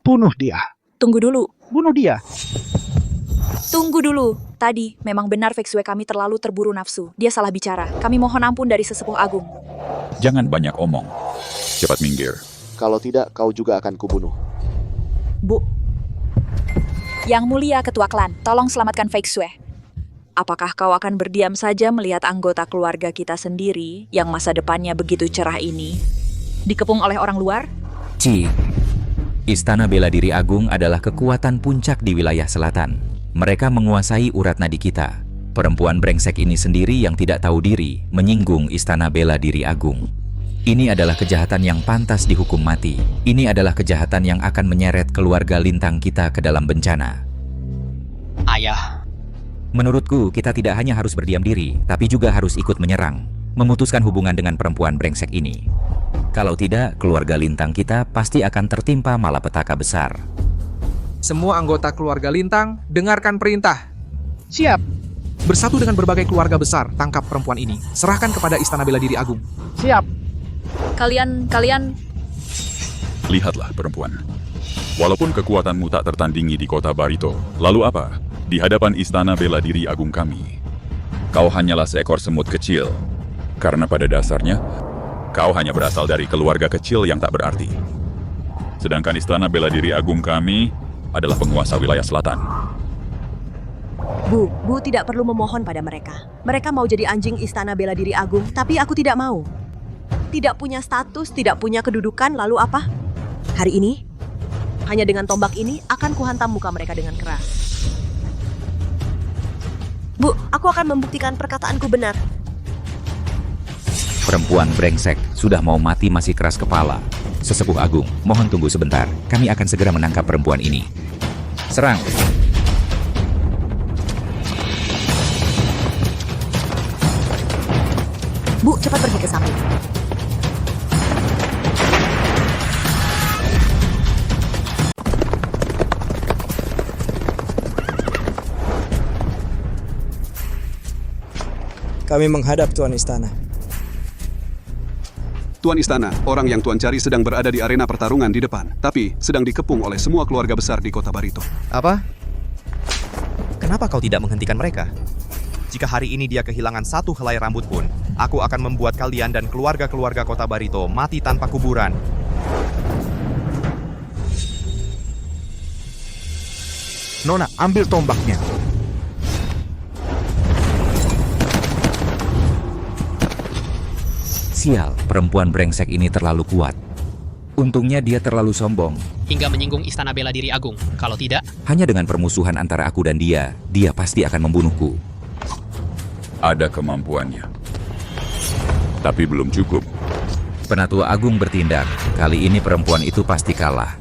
Bunuh dia. Tunggu dulu. Bunuh dia. Tunggu dulu. Tadi, memang benar Feksue kami terlalu terburu nafsu. Dia salah bicara. Kami mohon ampun dari sesepuh agung. Jangan banyak omong. Cepat minggir. Kalau tidak, kau juga akan kubunuh. Bu. Yang mulia ketua klan, tolong selamatkan Feksue. Apakah kau akan berdiam saja melihat anggota keluarga kita sendiri yang masa depannya begitu cerah ini dikepung oleh orang luar? Ci, Istana Bela Diri Agung adalah kekuatan puncak di wilayah selatan. Mereka menguasai urat nadi kita. Perempuan brengsek ini sendiri yang tidak tahu diri menyinggung Istana Bela Diri Agung. Ini adalah kejahatan yang pantas dihukum mati. Ini adalah kejahatan yang akan menyeret keluarga Lintang kita ke dalam bencana. Ayah. Menurutku, kita tidak hanya harus berdiam diri, tapi juga harus ikut menyerang, memutuskan hubungan dengan perempuan brengsek ini. Kalau tidak, keluarga Lintang kita pasti akan tertimpa malapetaka besar. Semua anggota keluarga Lintang, dengarkan perintah. Siap. Bersatu dengan berbagai keluarga besar, tangkap perempuan ini. Serahkan kepada Istana Bela Diri Agung. Siap. Kalian... Lihatlah perempuan. Walaupun kekuatanmu tak tertandingi di kota Barito, lalu apa? Di hadapan Istana Bela Diri Agung kami, kau hanyalah seekor semut kecil. Karena pada dasarnya, kau hanya berasal dari keluarga kecil yang tak berarti. Sedangkan Istana Bela Diri Agung kami adalah penguasa wilayah selatan. Bu tidak perlu memohon pada mereka. Mereka mau jadi anjing Istana Bela Diri Agung, tapi aku tidak mau. Tidak punya status, tidak punya kedudukan, lalu apa? Hari ini, hanya dengan tombak ini akan kuhantam muka mereka dengan keras. Bu, aku akan membuktikan perkataanku benar. Perempuan brengsek, sudah mau mati masih keras kepala. Sesepuh agung, mohon tunggu sebentar. Kami akan segera menangkap perempuan ini. Serang! Bu, cepat pergi ke samping. Kami menghadap Tuan Istana. Tuan Istana, orang yang Tuan cari sedang berada di arena pertarungan di depan, tapi sedang dikepung oleh semua keluarga besar di kota Barito. Apa? Kenapa kau tidak menghentikan mereka? Jika hari ini dia kehilangan satu helai rambut pun, aku akan membuat kalian dan keluarga-keluarga kota Barito mati tanpa kuburan. Nona, ambil tombaknya. Sial, perempuan brengsek ini terlalu kuat. Untungnya dia terlalu sombong. Hingga menyinggung Istana Bela Diri Agung. Kalau tidak... Hanya dengan permusuhan antara aku dan dia pasti akan membunuhku. Ada kemampuannya. Tapi belum cukup. Penatua Agung bertindak. Kali ini perempuan itu pasti kalah.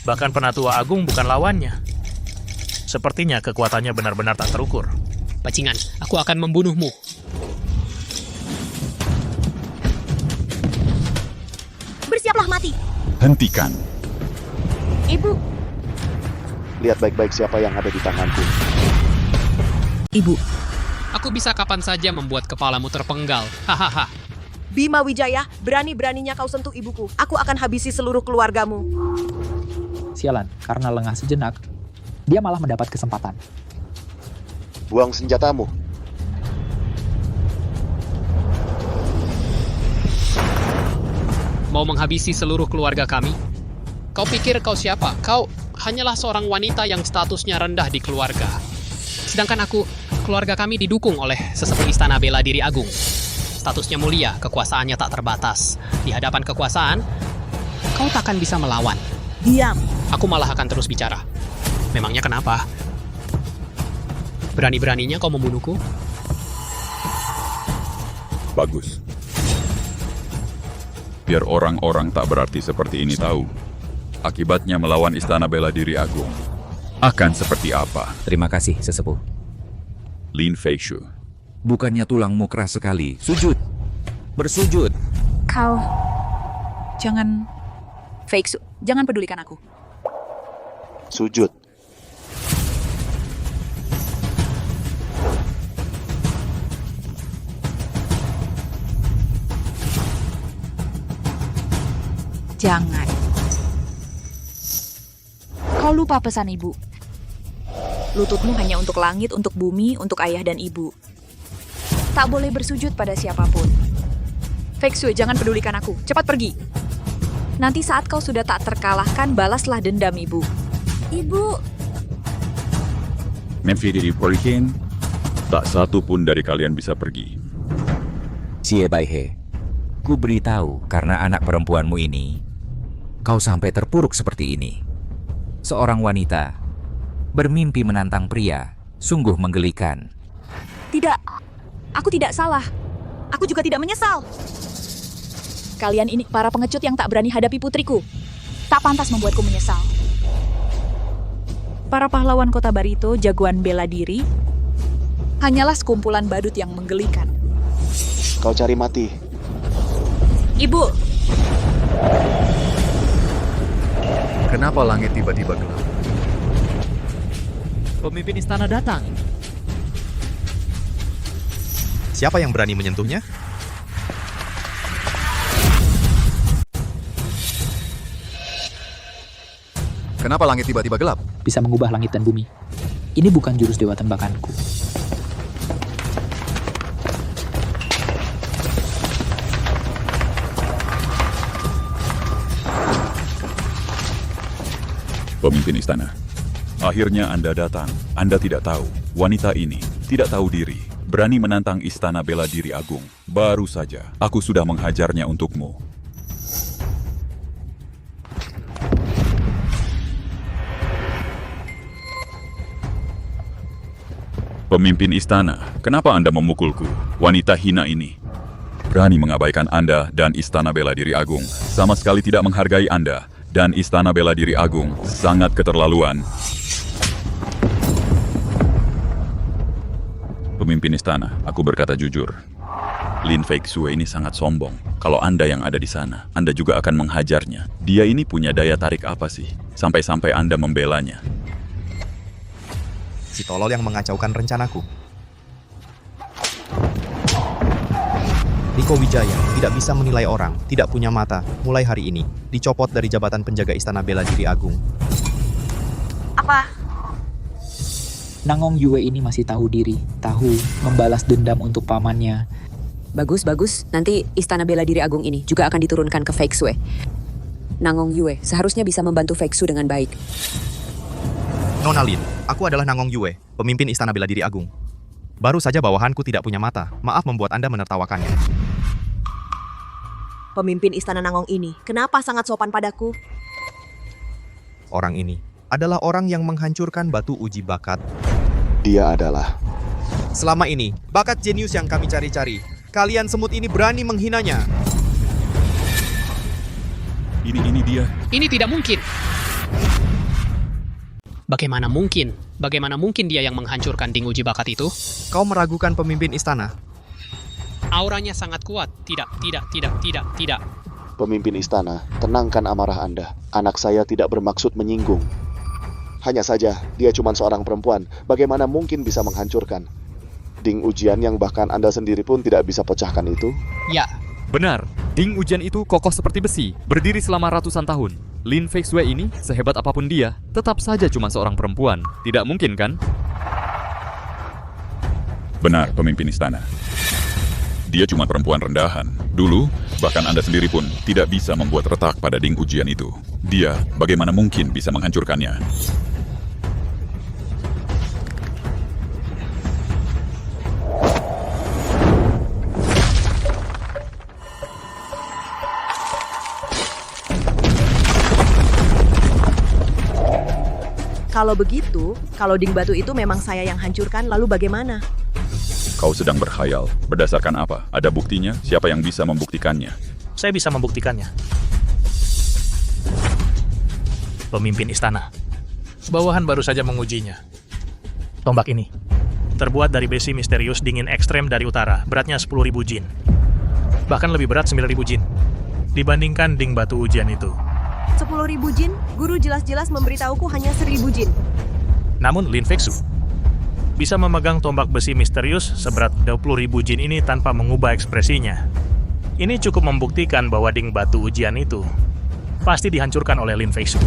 Bahkan Penatua Agung bukan lawannya. Sepertinya kekuatannya benar-benar tak terukur. Bajingan, aku akan membunuhmu. Bersiaplah mati. Hentikan. Ibu. Lihat baik-baik siapa yang ada di tanganku. Ibu. Aku bisa kapan saja membuat kepalamu terpenggal. Hahaha. Bima Wijaya, berani-beraninya kau sentuh ibuku. Aku akan habisi seluruh keluargamu. Sialan, karena lengah sejenak, dia malah mendapat kesempatan. Buang senjatamu. Mau menghabisi seluruh keluarga kami? Kau pikir kau siapa? Kau hanyalah seorang wanita yang statusnya rendah di keluarga. Sedangkan aku, keluarga kami didukung oleh sesepuh Istana Bela Diri Agung. Statusnya mulia, kekuasaannya tak terbatas. Di hadapan kekuasaan, kau takkan bisa melawan. Diam. Aku malah akan terus bicara. Memangnya kenapa? Berani-beraninya kau membunuhku? Bagus. Biar orang-orang tak berarti seperti ini tahu. Akibatnya melawan Istana Bela Diri Agung akan seperti apa? Terima kasih, sesepuh. Lin Feixu. Bukannya tulangmu keras sekali. Sujud. Bersujud. Kau... Jangan... Feixu, jangan pedulikan aku. Sujud. Jangan. Kau lupa pesan ibu. Lututmu hanya untuk langit, untuk bumi, untuk ayah dan ibu. Tak boleh bersujud pada siapapun. Feixu, jangan pedulikan aku. Cepat pergi. Nanti saat kau sudah tak terkalahkan, balaslah dendam ibu. Ibu. Memfi diporikin, tak satu pun dari kalian bisa pergi. Xie Baihe, ku beritahu karena anak perempuanmu ini, kau sampai terpuruk seperti ini. Seorang wanita bermimpi menantang pria, sungguh menggelikan. Tidak, aku tidak salah. Aku juga tidak menyesal. Kalian ini para pengecut yang tak berani hadapi putriku. Tak pantas membuatku menyesal. Para pahlawan kota Barito, jagoan bela diri, hanyalah sekumpulan badut yang menggelikan. Kau cari mati. Ibu! Kenapa langit tiba-tiba gelap? Pemimpin istana datang. Siapa yang berani menyentuhnya? Kenapa langit tiba-tiba gelap? Bisa mengubah langit dan bumi. Ini bukan jurus dewa tembakanku. Pemimpin istana. Akhirnya Anda datang. Anda tidak tahu. Wanita ini tidak tahu diri. Berani menantang Istana Bela Diri Agung. Baru saja, aku sudah menghajarnya untukmu. Pemimpin istana, kenapa Anda memukulku? Wanita hina ini berani mengabaikan Anda dan Istana Bela Diri Agung. Sama sekali tidak menghargai Anda dan Istana Bela Diri Agung. Sangat keterlaluan. Pemimpin istana, aku berkata jujur. Lin Feixu ini sangat sombong. Kalau Anda yang ada di sana, Anda juga akan menghajarnya. Dia ini punya daya tarik apa sih? Sampai-sampai Anda membelanya. Si tolol yang mengacaukan rencanaku. Riko Wijaya tidak bisa menilai orang, tidak punya mata. Mulai hari ini, dicopot dari jabatan penjaga Istana Bela Diri Agung. Apa? Nangong Yue ini masih tahu diri, tahu membalas dendam untuk pamannya. Bagus, bagus. Nanti Istana Bela Diri Agung ini juga akan diturunkan ke Feixu. Nangong Yue seharusnya bisa membantu Feixu dengan baik. Nona Lin, aku adalah Nangong Yue, pemimpin Istana Bela Diri Agung. Baru saja bawahanku tidak punya mata. Maaf membuat Anda menertawakannya. Pemimpin Istana Nangong ini, kenapa sangat sopan padaku? Orang ini adalah orang yang menghancurkan batu uji bakat. Dia adalah... Selama ini, bakat jenius yang kami cari-cari. Kalian semut ini berani menghinanya. Ini dia. Ini tidak mungkin. Bagaimana mungkin? Bagaimana mungkin dia yang menghancurkan ding uji bakat itu? Kau meragukan pemimpin istana? Auranya sangat kuat. Tidak. Pemimpin istana, tenangkan amarah Anda. Anak saya tidak bermaksud menyinggung. Hanya saja, dia cuma seorang perempuan. Bagaimana mungkin bisa menghancurkan? Ding ujian yang bahkan Anda sendiri pun tidak bisa pecahkan itu? Ya. Benar, ding ujian itu kokoh seperti besi, berdiri selama ratusan tahun. Lin Feixue ini, sehebat apapun dia, tetap saja cuma seorang perempuan. Tidak mungkin kan? Benar, pemimpin istana. Dia cuma perempuan rendahan. Dulu, bahkan Anda sendiri pun tidak bisa membuat retak pada ding ujian itu. Dia bagaimana mungkin bisa menghancurkannya? Kalau begitu, kalau ding batu itu memang saya yang hancurkan, lalu bagaimana? Kau sedang berkhayal. Berdasarkan apa? Ada buktinya? Siapa yang bisa membuktikannya? Saya bisa membuktikannya. Pemimpin istana. Bawahan baru saja mengujinya. Tombak ini terbuat dari besi misterius dingin ekstrem dari utara, beratnya 10.000 jin. Bahkan lebih berat 9.000 jin dibandingkan ding batu ujian itu. 10.000 jin? Guru jelas-jelas memberitahuku hanya 1.000 jin. Namun Lin Feixue bisa memegang tombak besi misterius seberat 20.000 jin ini tanpa mengubah ekspresinya. Ini cukup membuktikan bahwa ding batu ujian itu pasti dihancurkan oleh Lin Feixue.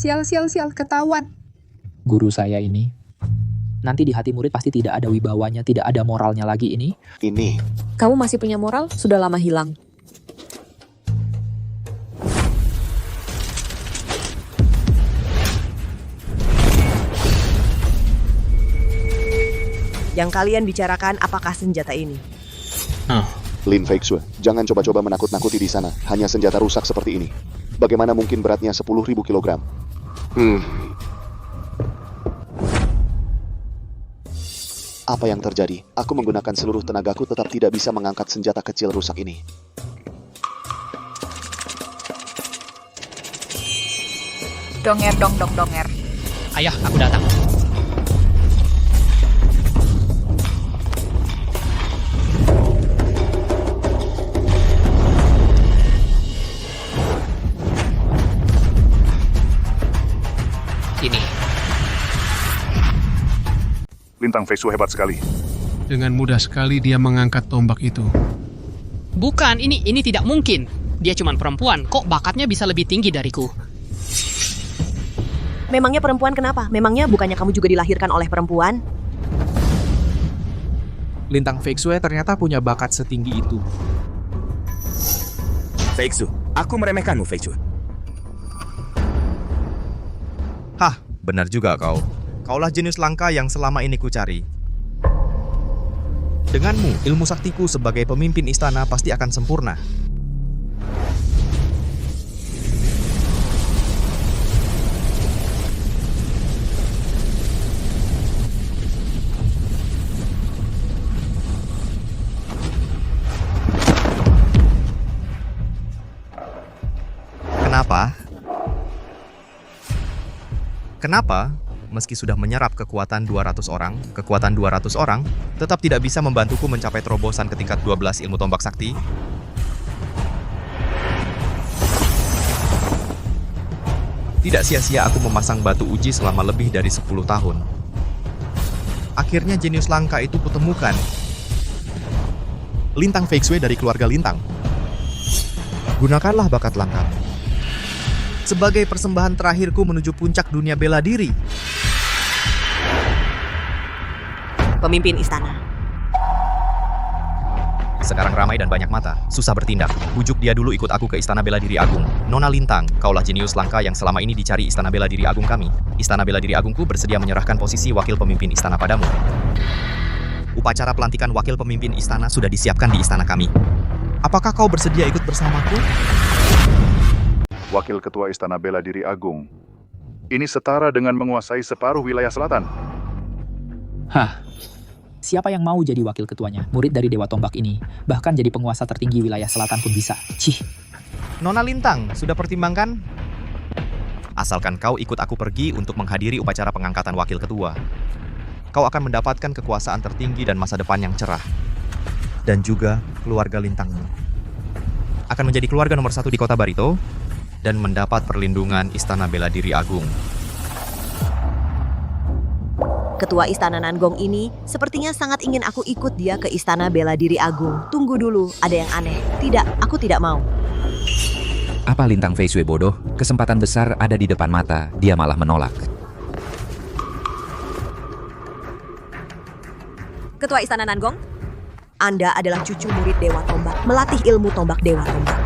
Sial, ketahuan. Guru saya ini. Nanti di hati murid pasti tidak ada wibawanya, tidak ada moralnya lagi ini. Ini. Kamu masih punya moral? Sudah lama hilang. Yang kalian bicarakan apakah senjata ini? Lin Feixue, jangan coba-coba menakut-nakuti di sana. Hanya senjata rusak seperti ini. Bagaimana mungkin beratnya 10.000 kilogram? Apa yang terjadi? Aku menggunakan seluruh tenagaku tetap tidak bisa mengangkat senjata kecil rusak ini. Donger dong donger. Ayah, aku datang. Ini. Lintang Feixue hebat sekali. Dengan mudah sekali dia mengangkat tombak itu. Bukan, ini tidak mungkin. Dia cuma perempuan, kok bakatnya bisa lebih tinggi dariku? Memangnya perempuan kenapa? Memangnya bukannya kamu juga dilahirkan oleh perempuan? Lintang Feixue ternyata punya bakat setinggi itu. Feixue, aku meremehkanmu, Feixue. Hah, benar juga kau. Kaulah jenius langka yang selama ini kucari. Denganmu, ilmu saktiku sebagai pemimpin istana pasti akan sempurna. Kenapa? Meski sudah menyerap kekuatan 200 orang, tetap tidak bisa membantuku mencapai terobosan ke tingkat 12 ilmu tombak sakti? Tidak sia-sia aku memasang batu uji selama lebih dari 10 tahun. Akhirnya jenius langka itu kutemukan. Lintang Feixue dari keluarga Lintang. Gunakanlah bakat langka sebagai persembahan terakhirku menuju puncak dunia bela diri. Pemimpin istana. Sekarang ramai dan banyak mata, susah bertindak. Bujuk dia dulu ikut aku ke Istana Bela Diri Agung. Nona Lintang, kaulah jenius langka yang selama ini dicari Istana Bela Diri Agung kami. Istana Bela Diri Agungku bersedia menyerahkan posisi wakil pemimpin istana padamu. Upacara pelantikan wakil pemimpin istana sudah disiapkan di istana kami. Apakah kau bersedia ikut bersamaku? Wakil Ketua Istana Bela Diri Agung. Ini setara dengan menguasai separuh wilayah selatan. Hah, siapa yang mau jadi wakil ketuanya? Murid dari Dewa Tombak ini, bahkan jadi penguasa tertinggi wilayah selatan pun bisa. Cih. Nona Lintang, sudah pertimbangkan? Asalkan kau ikut aku pergi untuk menghadiri upacara pengangkatan wakil ketua. Kau akan mendapatkan kekuasaan tertinggi dan masa depan yang cerah. Dan juga keluarga Lintangmu akan menjadi keluarga nomor 1 di kota Barito dan mendapat perlindungan Istana Bela Diri Agung. Ketua Istana Nanggong ini sepertinya sangat ingin aku ikut dia ke Istana Bela Diri Agung. Tunggu dulu, ada yang aneh. Tidak, aku tidak mau. Apa Lintang Fei Shui bodoh? Kesempatan besar ada di depan mata, dia malah menolak. Ketua Istana Nanggong, Anda adalah cucu murid Dewa Tombak, melatih ilmu tombak Dewa Tombak.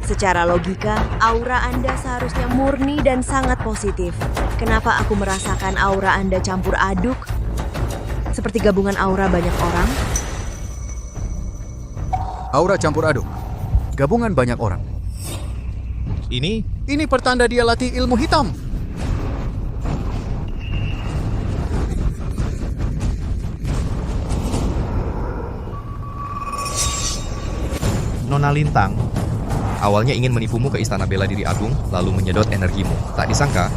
Secara logika, aura Anda seharusnya murni dan sangat positif. Kenapa aku merasakan aura Anda campur aduk? Seperti gabungan aura banyak orang? Aura campur aduk. Gabungan banyak orang. Ini pertanda dia latih ilmu hitam. Nona Lintang, awalnya ingin menipumu ke Istana Bela Diri Agung, lalu menyedot energimu. Tak disangka,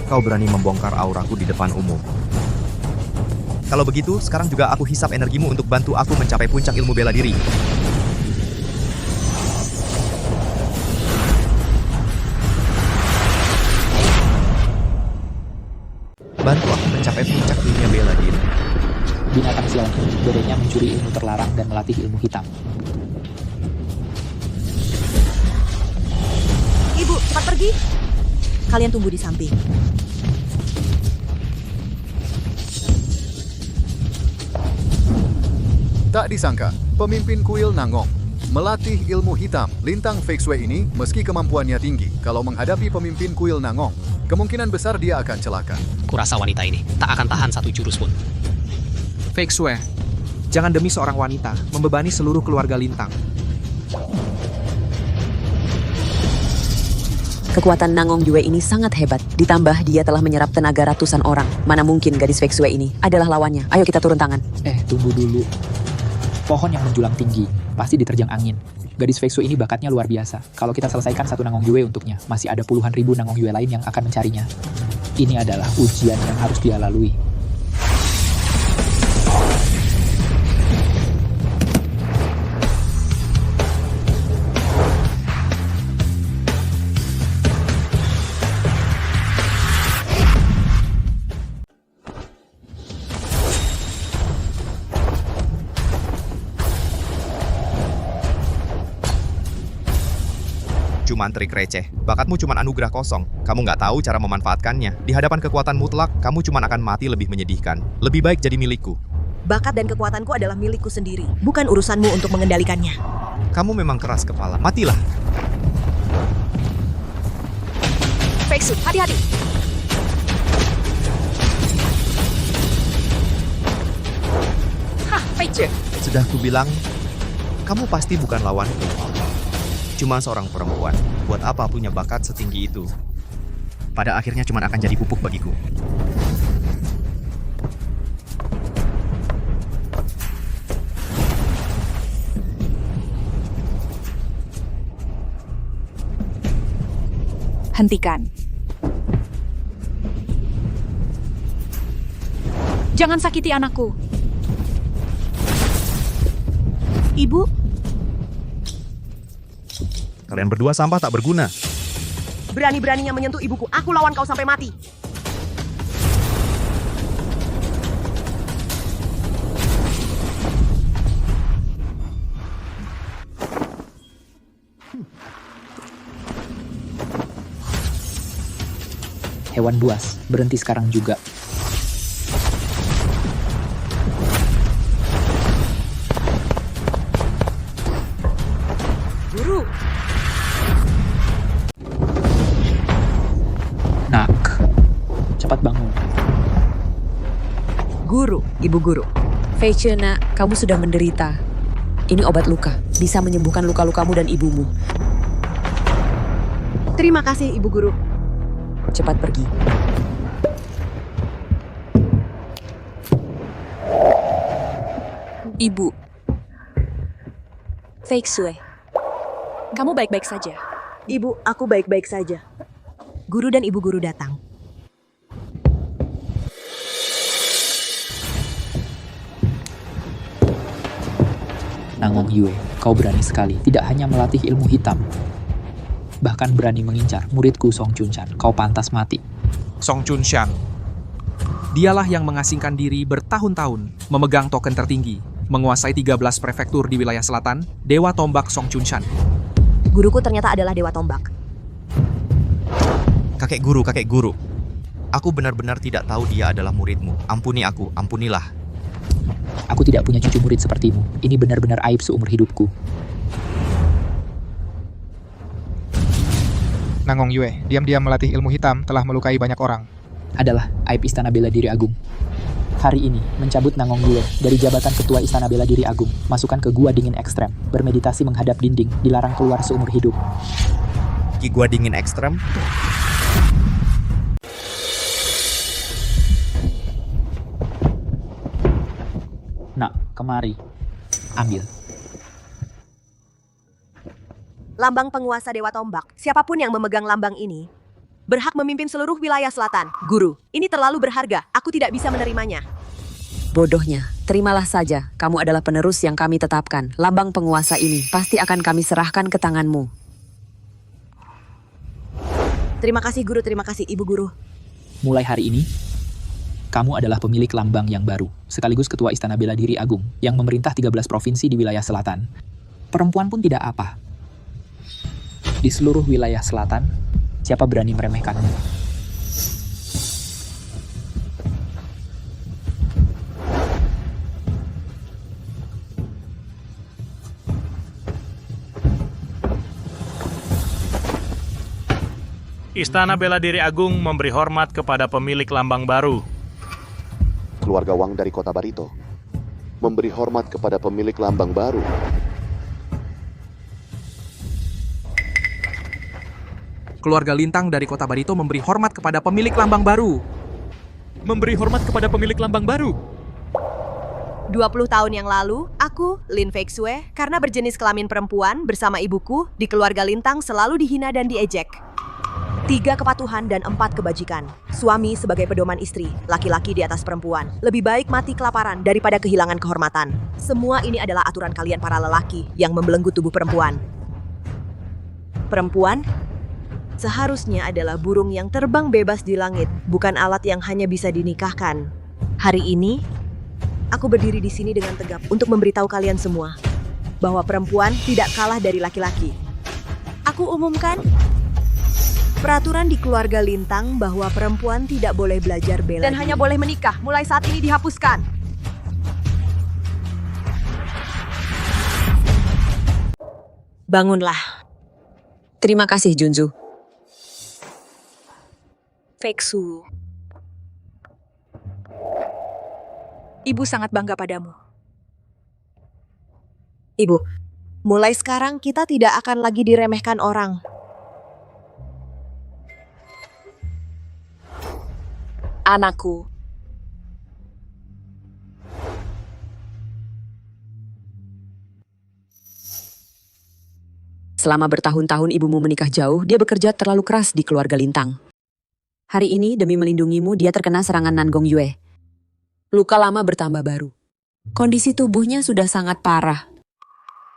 kau berani membongkar auraku di depan umum. Kalau begitu, sekarang juga aku hisap energimu untuk bantu aku mencapai puncak ilmu bela diri. Bantu aku mencapai puncak dunia bela diri. Binatang sialan ini bedanya mencuri ilmu terlarang dan melatih ilmu hitam. Ibu, cepat pergi. Kalian tunggu di samping. Tak disangka, pemimpin kuil Nanggong melatih ilmu hitam. Lintang Fei Shui ini, meski kemampuannya tinggi, kalau menghadapi pemimpin kuil Nanggong, kemungkinan besar dia akan celaka. Kurasa wanita ini tak akan tahan satu jurus pun. Fei Shui, jangan demi seorang wanita membebani seluruh keluarga Lintang. Kekuatan Nanggong Yue ini sangat hebat. Ditambah dia telah menyerap tenaga ratusan orang. Mana mungkin gadis Fei Shui ini adalah lawannya. Ayo kita turun tangan. Tunggu dulu. Pohon yang menjulang tinggi, pasti diterjang angin. Gadis Fei Shui ini bakatnya luar biasa. Kalau kita selesaikan satu Nanggong Yue untuknya, masih ada puluhan ribu Nanggong Yue lain yang akan mencarinya. Ini adalah ujian yang harus dia lalui. Cuman trik receh. Bakatmu cuman anugerah kosong. Kamu nggak tahu cara memanfaatkannya. Di hadapan kekuatan mutlak, kamu cuman akan mati lebih menyedihkan. Lebih baik jadi milikku. Bakat dan kekuatanku adalah milikku sendiri. Bukan urusanmu untuk mengendalikannya. Kamu memang keras kepala. Matilah. Fei Shui, hati-hati. Hah, Fei Shui. Sudah kubilang, kamu pasti bukan lawanku. Cuma seorang perempuan. Buat apa punya bakat setinggi itu? Pada akhirnya cuma akan jadi pupuk bagiku. Hentikan. Jangan sakiti anakku. Ibu, Kalian berdua sampah tak berguna. berani-beraninya menyentuh ibuku. Aku lawan kau sampai mati. Hewan buas, berhenti sekarang juga. Ibu Guru. Fei Xue, nak, kamu sudah menderita. Ini obat luka, bisa menyembuhkan luka-lukamu dan ibumu. Terima kasih, Ibu Guru. Cepat pergi. Ibu. Fei Xue. Kamu baik-baik saja. Ibu, aku baik-baik saja. Guru dan Ibu Guru datang. Nangong Yue, kau berani sekali. Tidak hanya melatih ilmu hitam, bahkan berani mengincar muridku Song Chunshan. Kau pantas mati. Song Chunshan. Dialah yang mengasingkan diri bertahun-tahun, memegang token tertinggi, menguasai 13 prefektur di wilayah selatan, Dewa Tombak Song Chunshan. Guruku ternyata adalah Dewa Tombak. Kakek guru. Aku benar-benar tidak tahu dia adalah muridmu. Ampuni aku, ampunilah. Aku tidak punya cucu murid sepertimu. Ini benar-benar aib seumur hidupku. Nangong Yue, diam-diam melatih ilmu hitam telah melukai banyak orang. Adalah aib Istana Bela Diri Agung. Hari ini, mencabut Nangong Yue dari jabatan Ketua Istana Bela Diri Agung, masukkan ke Gua Dingin Ekstrem, bermeditasi menghadap dinding, dilarang keluar seumur hidup. Gua Dingin Ekstrem? Nak, kemari. Ambil. Lambang penguasa Dewa Tombak. Siapapun yang memegang lambang ini berhak memimpin seluruh wilayah selatan. Guru, ini terlalu berharga. Aku tidak bisa menerimanya. Bodohnya, terimalah saja. Kamu adalah penerus yang kami tetapkan. Lambang penguasa ini pasti akan kami serahkan ke tanganmu. Terima kasih Guru, terima kasih Ibu Guru. Mulai hari ini, kamu adalah pemilik lambang yang baru, sekaligus Ketua Istana Bela Diri Agung, yang memerintah 13 provinsi di wilayah selatan. Perempuan pun tidak apa. Di seluruh wilayah selatan, siapa berani meremehkanmu? Istana Bela Diri Agung memberi hormat kepada pemilik lambang baru. Keluarga Wang dari kota Barito memberi hormat kepada pemilik lambang baru. Keluarga Lintang dari kota Barito memberi hormat kepada pemilik lambang baru. Memberi hormat kepada pemilik lambang baru. 20 tahun yang lalu, aku, Lin Fei Xue, karena berjenis kelamin perempuan bersama ibuku di keluarga Lintang selalu dihina dan diejek. 3 kepatuhan dan 4 kebajikan. Suami sebagai pedoman istri, laki-laki di atas perempuan. Lebih baik mati kelaparan daripada kehilangan kehormatan. Semua ini adalah aturan kalian para lelaki yang membelenggu tubuh perempuan. Perempuan seharusnya adalah burung yang terbang bebas di langit, bukan alat yang hanya bisa dinikahkan. Hari ini, aku berdiri di sini dengan tegap untuk memberitahu kalian semua bahwa perempuan tidak kalah dari laki-laki. Aku umumkan peraturan di keluarga Lintang bahwa perempuan tidak boleh belajar bela diri dan hanya boleh menikah. Mulai saat ini dihapuskan. Bangunlah. Terima kasih, Junju. Fei Xue. Ibu sangat bangga padamu. Ibu, mulai sekarang kita tidak akan lagi diremehkan orang. Anakku. Selama bertahun-tahun ibumu menikah jauh, dia bekerja terlalu keras di keluarga Lintang. Hari ini, demi melindungimu, dia terkena serangan Nangong Yue. Luka lama bertambah baru. Kondisi tubuhnya sudah sangat parah.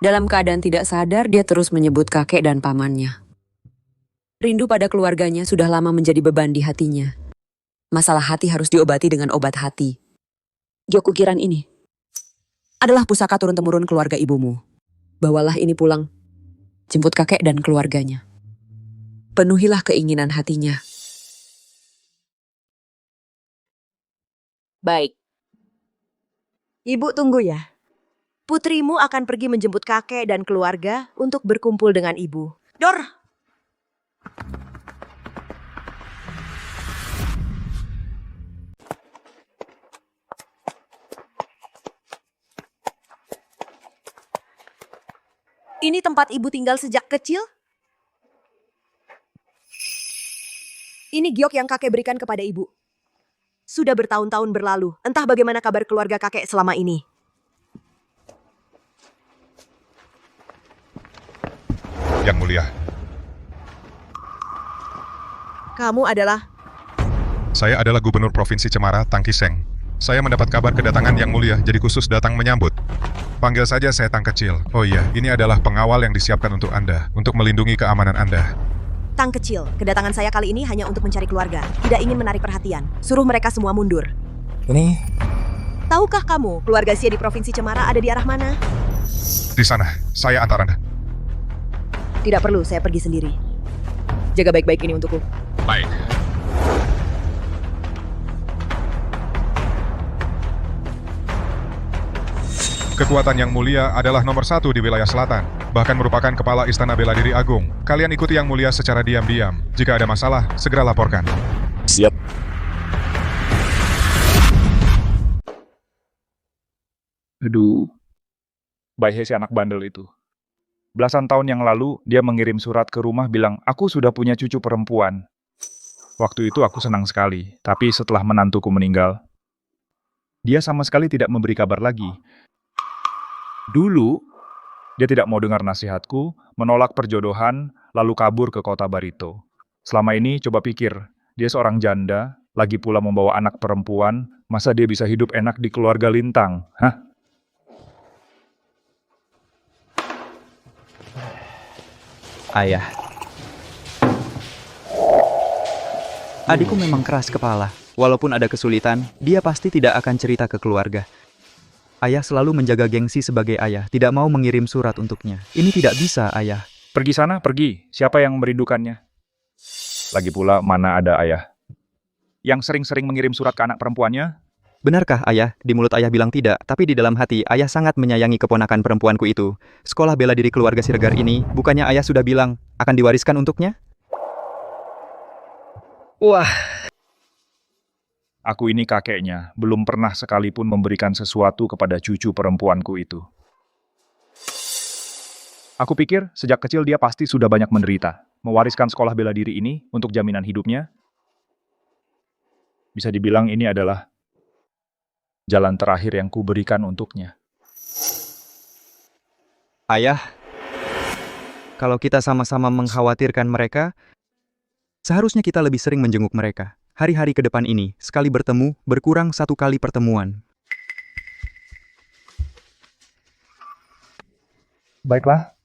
Dalam keadaan tidak sadar, dia terus menyebut kakek dan pamannya. Rindu pada keluarganya sudah lama menjadi beban di hatinya. Masalah hati harus diobati dengan obat hati. Gyokukiran ini adalah pusaka turun-temurun keluarga ibumu. Bawalah ini pulang. Jemput kakek dan keluarganya. Penuhilah keinginan hatinya. Baik. Ibu tunggu ya. Putrimu akan pergi menjemput kakek dan keluarga untuk berkumpul dengan ibu. Dor! Ini tempat ibu tinggal sejak kecil? Ini giok yang kakek berikan kepada ibu. Sudah bertahun-tahun berlalu, entah bagaimana kabar keluarga kakek selama ini. Yang Mulia, Kamu adalah... saya adalah Gubernur Provinsi Cemara, Tang Kiseng. Saya mendapat kabar kedatangan Yang Mulia, jadi khusus datang menyambut. Panggil saja saya Tang Kecil. Oh iya, ini adalah pengawal yang disiapkan untuk Anda, untuk melindungi keamanan Anda. Tang Kecil, kedatangan saya kali ini hanya untuk mencari keluarga. Tidak ingin menarik perhatian. Suruh mereka semua mundur. Ini... Tahukah kamu, keluarga Xie di Provinsi Cemara ada di arah mana? Di sana, saya antar Anda. Tidak perlu, saya pergi sendiri. Jaga baik-baik ini untukku. Baik. Kekuatan Yang Mulia adalah nomor 1 di wilayah selatan, bahkan merupakan kepala Istana Bela Diri Agung. Kalian ikuti Yang Mulia secara diam-diam. Jika ada masalah, segera laporkan. Siap. Aduh, baik si anak bandel itu. Belasan tahun yang lalu, dia mengirim surat ke rumah bilang, aku sudah punya cucu perempuan. Waktu itu aku senang sekali, tapi setelah menantuku meninggal, dia sama sekali tidak memberi kabar lagi. Dulu, dia tidak mau dengar nasihatku, menolak perjodohan, lalu kabur ke kota Barito. Selama ini, coba pikir, dia seorang janda, lagi pula membawa anak perempuan, masa dia bisa hidup enak di keluarga Lintang? Hah? Ayah. Adikku memang keras kepala. Walaupun ada kesulitan, dia pasti tidak akan cerita ke keluarga. Ayah selalu menjaga gengsi sebagai ayah, tidak mau mengirim surat untuknya. Ini tidak bisa, ayah. Pergi sana, pergi. Siapa yang merindukannya? Lagi pula, mana ada ayah yang sering-sering mengirim surat ke anak perempuannya? Benarkah, ayah? Di mulut ayah bilang tidak, tapi di dalam hati ayah sangat menyayangi keponakan perempuanku itu. Sekolah bela diri keluarga Siregar ini, bukannya ayah sudah bilang akan diwariskan untuknya? Wah. Aku ini kakeknya, belum pernah sekalipun memberikan sesuatu kepada cucu perempuanku itu. Aku pikir sejak kecil dia pasti sudah banyak menderita. Mewariskan sekolah bela diri ini untuk jaminan hidupnya. Bisa dibilang ini adalah jalan terakhir yang kuberikan untuknya. Ayah, kalau kita sama-sama mengkhawatirkan mereka, seharusnya kita lebih sering menjenguk mereka. Hari-hari ke depan ini, sekali bertemu, berkurang 1 kali pertemuan. Baiklah,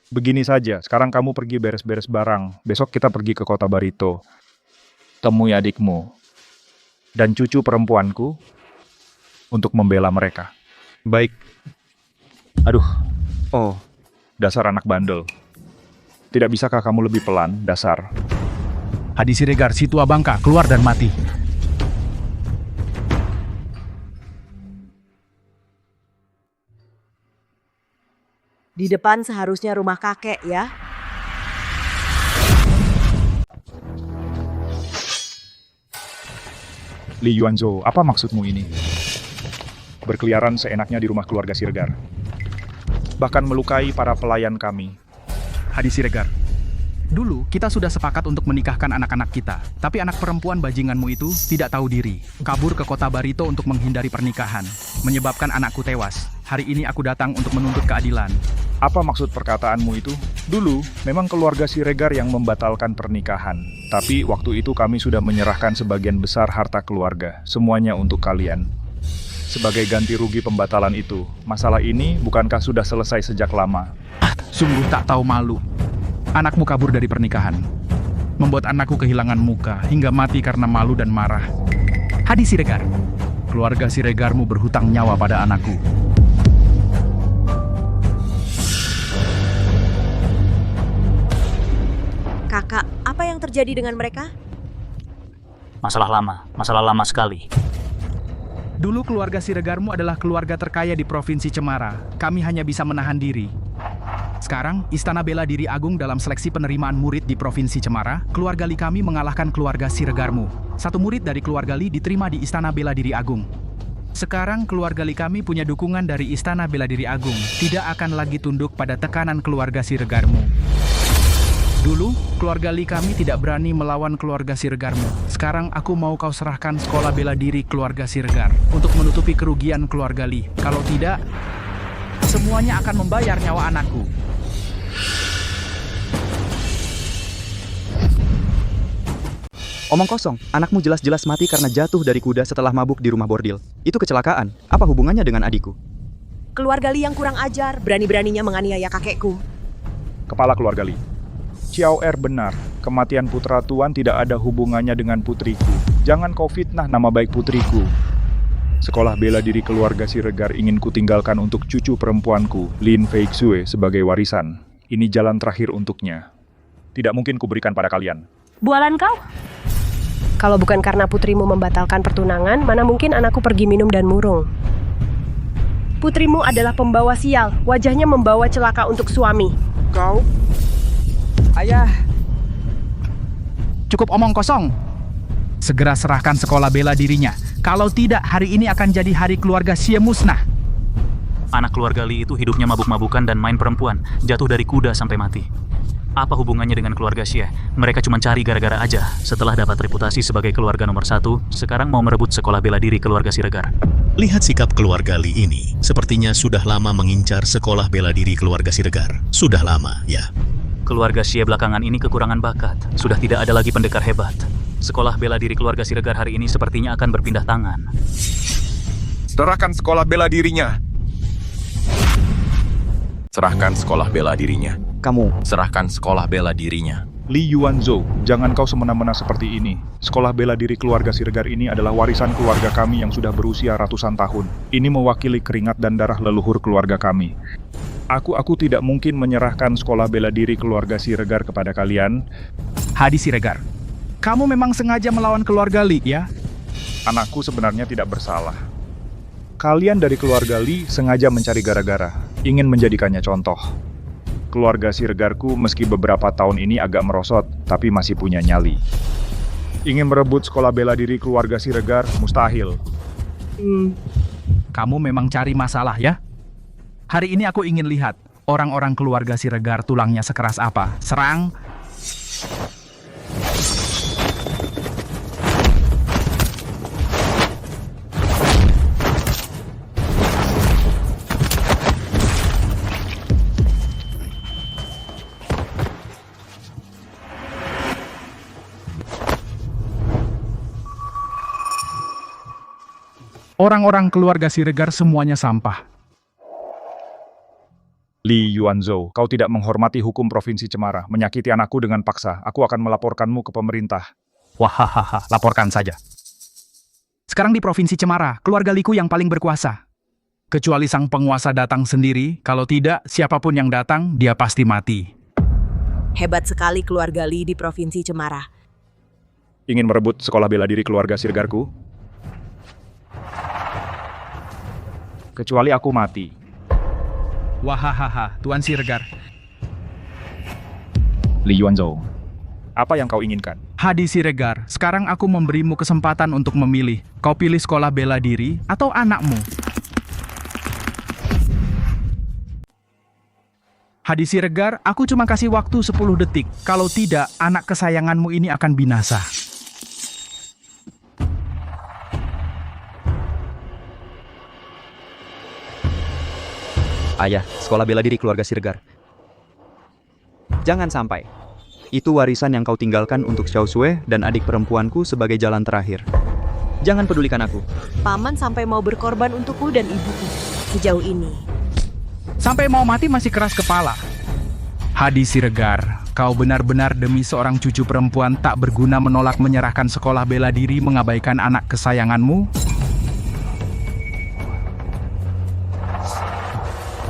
begini saja. Sekarang kamu pergi beres-beres barang. Besok kita pergi ke kota Barito. Temui adikmu dan cucu perempuanku untuk membela mereka. Baik. Aduh. Oh. Dasar anak bandel. Tidak bisakah kamu lebih pelan, dasar? Hadi Siregar, si tua bangka, keluar dan mati. Di depan seharusnya rumah kakek ya. Li Yuanzhou, apa maksudmu ini? Berkeliaran seenaknya di rumah keluarga Siregar. Bahkan melukai para pelayan kami. Hadi Siregar, dulu kita sudah sepakat untuk menikahkan anak-anak kita. Tapi anak perempuan bajinganmu itu tidak tahu diri. Kabur ke kota Barito untuk menghindari pernikahan. Menyebabkan anakku tewas. Hari ini aku datang untuk menuntut keadilan. Apa maksud perkataanmu itu? Dulu, memang keluarga Siregar yang membatalkan pernikahan. Tapi waktu itu kami sudah menyerahkan sebagian besar harta keluarga. Semuanya untuk kalian. Sebagai ganti rugi pembatalan itu, masalah ini bukankah sudah selesai sejak lama? Sungguh tak tahu malu. Anakmu kabur dari pernikahan. Membuat anakku kehilangan muka hingga mati karena malu dan marah. Hadi Siregar, keluarga Siregarmu berhutang nyawa pada anakku. Kakak, apa yang terjadi dengan mereka? Masalah lama sekali. Dulu keluarga Siregarmu adalah keluarga terkaya di Provinsi Cemara. Kami hanya bisa menahan diri. Sekarang, Istana Bela Diri Agung dalam seleksi penerimaan murid di Provinsi Cemara, keluarga Li kami mengalahkan keluarga Siregarmu. 1 murid dari keluarga Li diterima di Istana Bela Diri Agung. Sekarang keluarga Li kami punya dukungan dari Istana Bela Diri Agung. Tidak akan lagi tunduk pada tekanan keluarga Siregarmu. Dulu, keluarga Li kami tidak berani melawan keluarga Siregarmu. Sekarang aku mau kau serahkan sekolah bela diri keluarga Siregar untuk menutupi kerugian keluarga Li. Kalau tidak, semuanya akan membayar nyawa anakku. Omong kosong, anakmu jelas-jelas mati karena jatuh dari kuda setelah mabuk di rumah bordil. Itu kecelakaan. Apa hubungannya dengan adikku? Keluarga Li yang kurang ajar, berani-beraninya menganiaya kakekku. Kepala keluarga Li. Xiao Er benar, kematian putra tuan tidak ada hubungannya dengan putriku. Jangan kau fitnah nama baik putriku. Sekolah bela diri keluarga Siregar ingin kutinggalkan untuk cucu perempuanku, Lin Feixue, sebagai warisan. Ini jalan terakhir untuknya. Tidak mungkin kuberikan pada kalian. Bualan kau? Kalau bukan karena putrimu membatalkan pertunangan, mana mungkin anakku pergi minum dan murung. Putrimu adalah pembawa sial, wajahnya membawa celaka untuk suami. Kau? Ayah. Cukup omong kosong. Segera serahkan sekolah bela dirinya. Kalau tidak, hari ini akan jadi hari keluarga Xie musnah. Anak keluarga Li itu hidupnya mabuk-mabukan dan main perempuan, jatuh dari kuda sampai mati. Apa hubungannya dengan keluarga Xie? Mereka cuma cari gara-gara aja. Setelah dapat reputasi sebagai keluarga nomor 1, sekarang mau merebut sekolah bela diri keluarga Siregar. Lihat sikap keluarga Li ini, sepertinya sudah lama mengincar sekolah bela diri keluarga Siregar. Sudah lama, ya. Keluarga Xie belakangan ini kekurangan bakat. Sudah tidak ada lagi pendekar hebat. Sekolah bela diri keluarga Siregar hari ini sepertinya akan berpindah tangan. Serahkan sekolah bela dirinya. Serahkan sekolah bela dirinya. Kamu. Serahkan sekolah bela dirinya. Li Yuanzhou, jangan kau semena-mena seperti ini. Sekolah bela diri keluarga Siregar ini adalah warisan keluarga kami yang sudah berusia ratusan tahun. Ini mewakili keringat dan darah leluhur keluarga kami. Aku tidak mungkin menyerahkan sekolah bela diri keluarga Siregar kepada kalian. Hadi Siregar, kamu memang sengaja melawan keluarga Li, ya? Anakku sebenarnya tidak bersalah. Kalian dari keluarga Li sengaja mencari gara-gara, ingin menjadikannya contoh. Keluarga Siregarku meski beberapa tahun ini agak merosot, tapi masih punya nyali. Ingin merebut sekolah bela diri keluarga Siregar, mustahil. Kamu memang cari masalah, ya? Hari ini aku ingin lihat orang-orang keluarga Siregar tulangnya sekeras apa. Serang! Orang-orang keluarga Siregar semuanya sampah. Li Yuanzhou, kau tidak menghormati hukum Provinsi Cemara, menyakiti anakku dengan paksa. Aku akan melaporkanmu ke pemerintah. Wahahaha, laporkan saja. Sekarang di Provinsi Cemara, keluarga Liku yang paling berkuasa. Kecuali sang penguasa datang sendiri, kalau tidak, siapapun yang datang, dia pasti mati. Hebat sekali keluarga Li di Provinsi Cemara. Ingin merebut sekolah bela diri keluarga Siregarku? Kecuali aku mati. Wahahaha, Tuan Siregar. Li Yuanzhou, apa yang kau inginkan? Hadi Siregar, sekarang aku memberimu kesempatan untuk memilih. Kau pilih sekolah bela diri atau anakmu? Hadi Siregar, aku cuma kasih waktu 10 detik. Kalau tidak, anak kesayanganmu ini akan binasa. Ayah, sekolah bela diri keluarga Siregar. Jangan sampai. Itu warisan yang kau tinggalkan untuk Xiao Sue dan adik perempuanku sebagai jalan terakhir. Jangan pedulikan aku. Paman sampai mau berkorban untukku dan ibuku. Sejauh ini. Sampai mau mati masih keras kepala. Hadi Siregar, kau benar-benar demi seorang cucu perempuan tak berguna menolak menyerahkan sekolah bela diri mengabaikan anak kesayanganmu?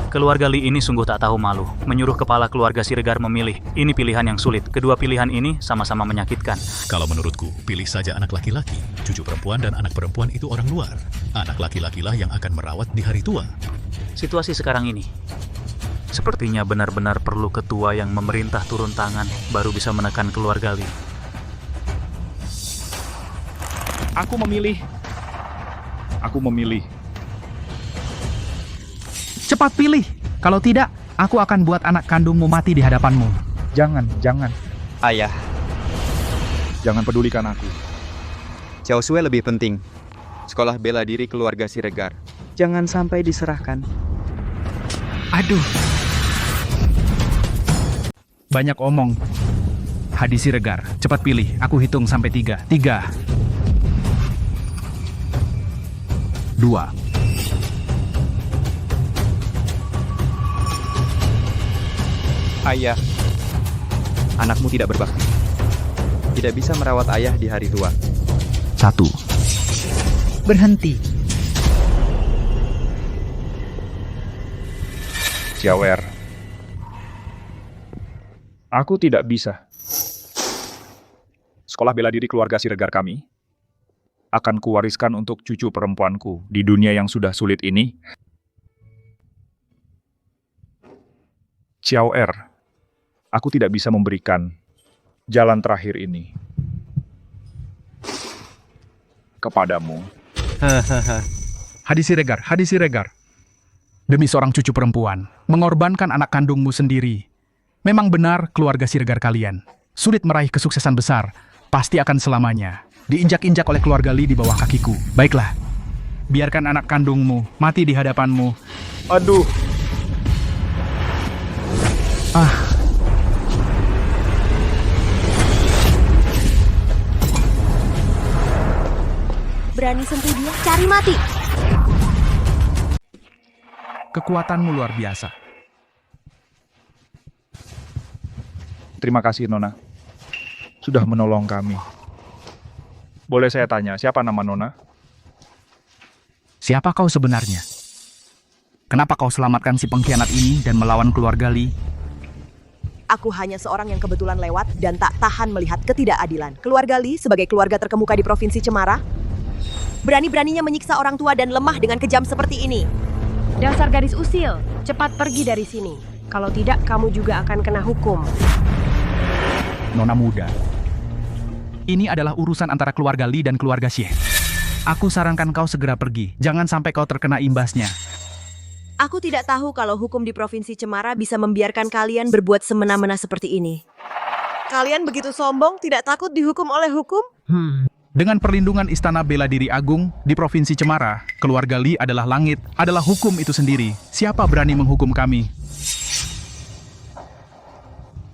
Keluarga Li ini sungguh tak tahu malu, menyuruh kepala keluarga Siregar memilih. Ini pilihan yang sulit. Kedua pilihan ini sama-sama menyakitkan. Kalau menurutku, pilih saja anak laki-laki. Cucu perempuan dan anak perempuan itu orang luar. Anak laki-lakilah yang akan merawat di hari tua. Situasi sekarang ini, sepertinya benar-benar perlu ketua yang memerintah turun tangan, baru bisa menekan keluarga Li. Aku memilih Aku memilih. Cepat pilih. Kalau tidak, aku akan buat anak kandungmu mati di hadapanmu. Jangan. Ayah, Jangan pedulikan aku. Chaosue lebih penting. Sekolah bela diri keluarga Siregar. Jangan sampai diserahkan. Aduh. Banyak omong. Hadi Siregar, cepat pilih. Aku hitung sampai 3. 3. 2. Ayah, anakmu tidak berbakti. Tidak bisa merawat ayah di hari tua. 1. Berhenti. Xiaoer. Aku tidak bisa. Sekolah bela diri keluarga Siregar kami akan kuwariskan untuk cucu perempuanku di dunia yang sudah sulit ini. Xiaoer, aku tidak bisa memberikan jalan terakhir ini kepadamu. Hadi Siregar. Demi seorang cucu perempuan, mengorbankan anak kandungmu sendiri. Memang benar keluarga Siregar kalian sulit meraih kesuksesan besar, pasti akan selamanya diinjak-injak oleh keluarga Li di bawah kakiku. Baiklah, biarkan anak kandungmu mati di hadapanmu. Aduh. Berani sentuh dia, cari mati. Kekuatanmu luar biasa. Terima kasih, Nona. Sudah menolong kami. Boleh saya tanya, siapa nama Nona? Siapa kau sebenarnya? Kenapa kau selamatkan si pengkhianat ini dan melawan keluarga Li? Aku hanya seorang yang kebetulan lewat dan tak tahan melihat ketidakadilan. Keluarga Li sebagai keluarga terkemuka di Provinsi Cemara, berani-beraninya menyiksa orang tua dan lemah dengan kejam seperti ini. Dasar gadis usil, cepat pergi dari sini. Kalau tidak, kamu juga akan kena hukum. Nona muda, ini adalah urusan antara keluarga Li dan keluarga Xie. Aku sarankan kau segera pergi, jangan sampai kau terkena imbasnya. Aku tidak tahu kalau hukum di Provinsi Cemara bisa membiarkan kalian berbuat semena-mena seperti ini. Kalian begitu sombong, tidak takut dihukum oleh hukum? Dengan perlindungan Istana Bela Diri Agung di Provinsi Cemara, keluarga Li adalah langit, adalah hukum itu sendiri. Siapa berani menghukum kami?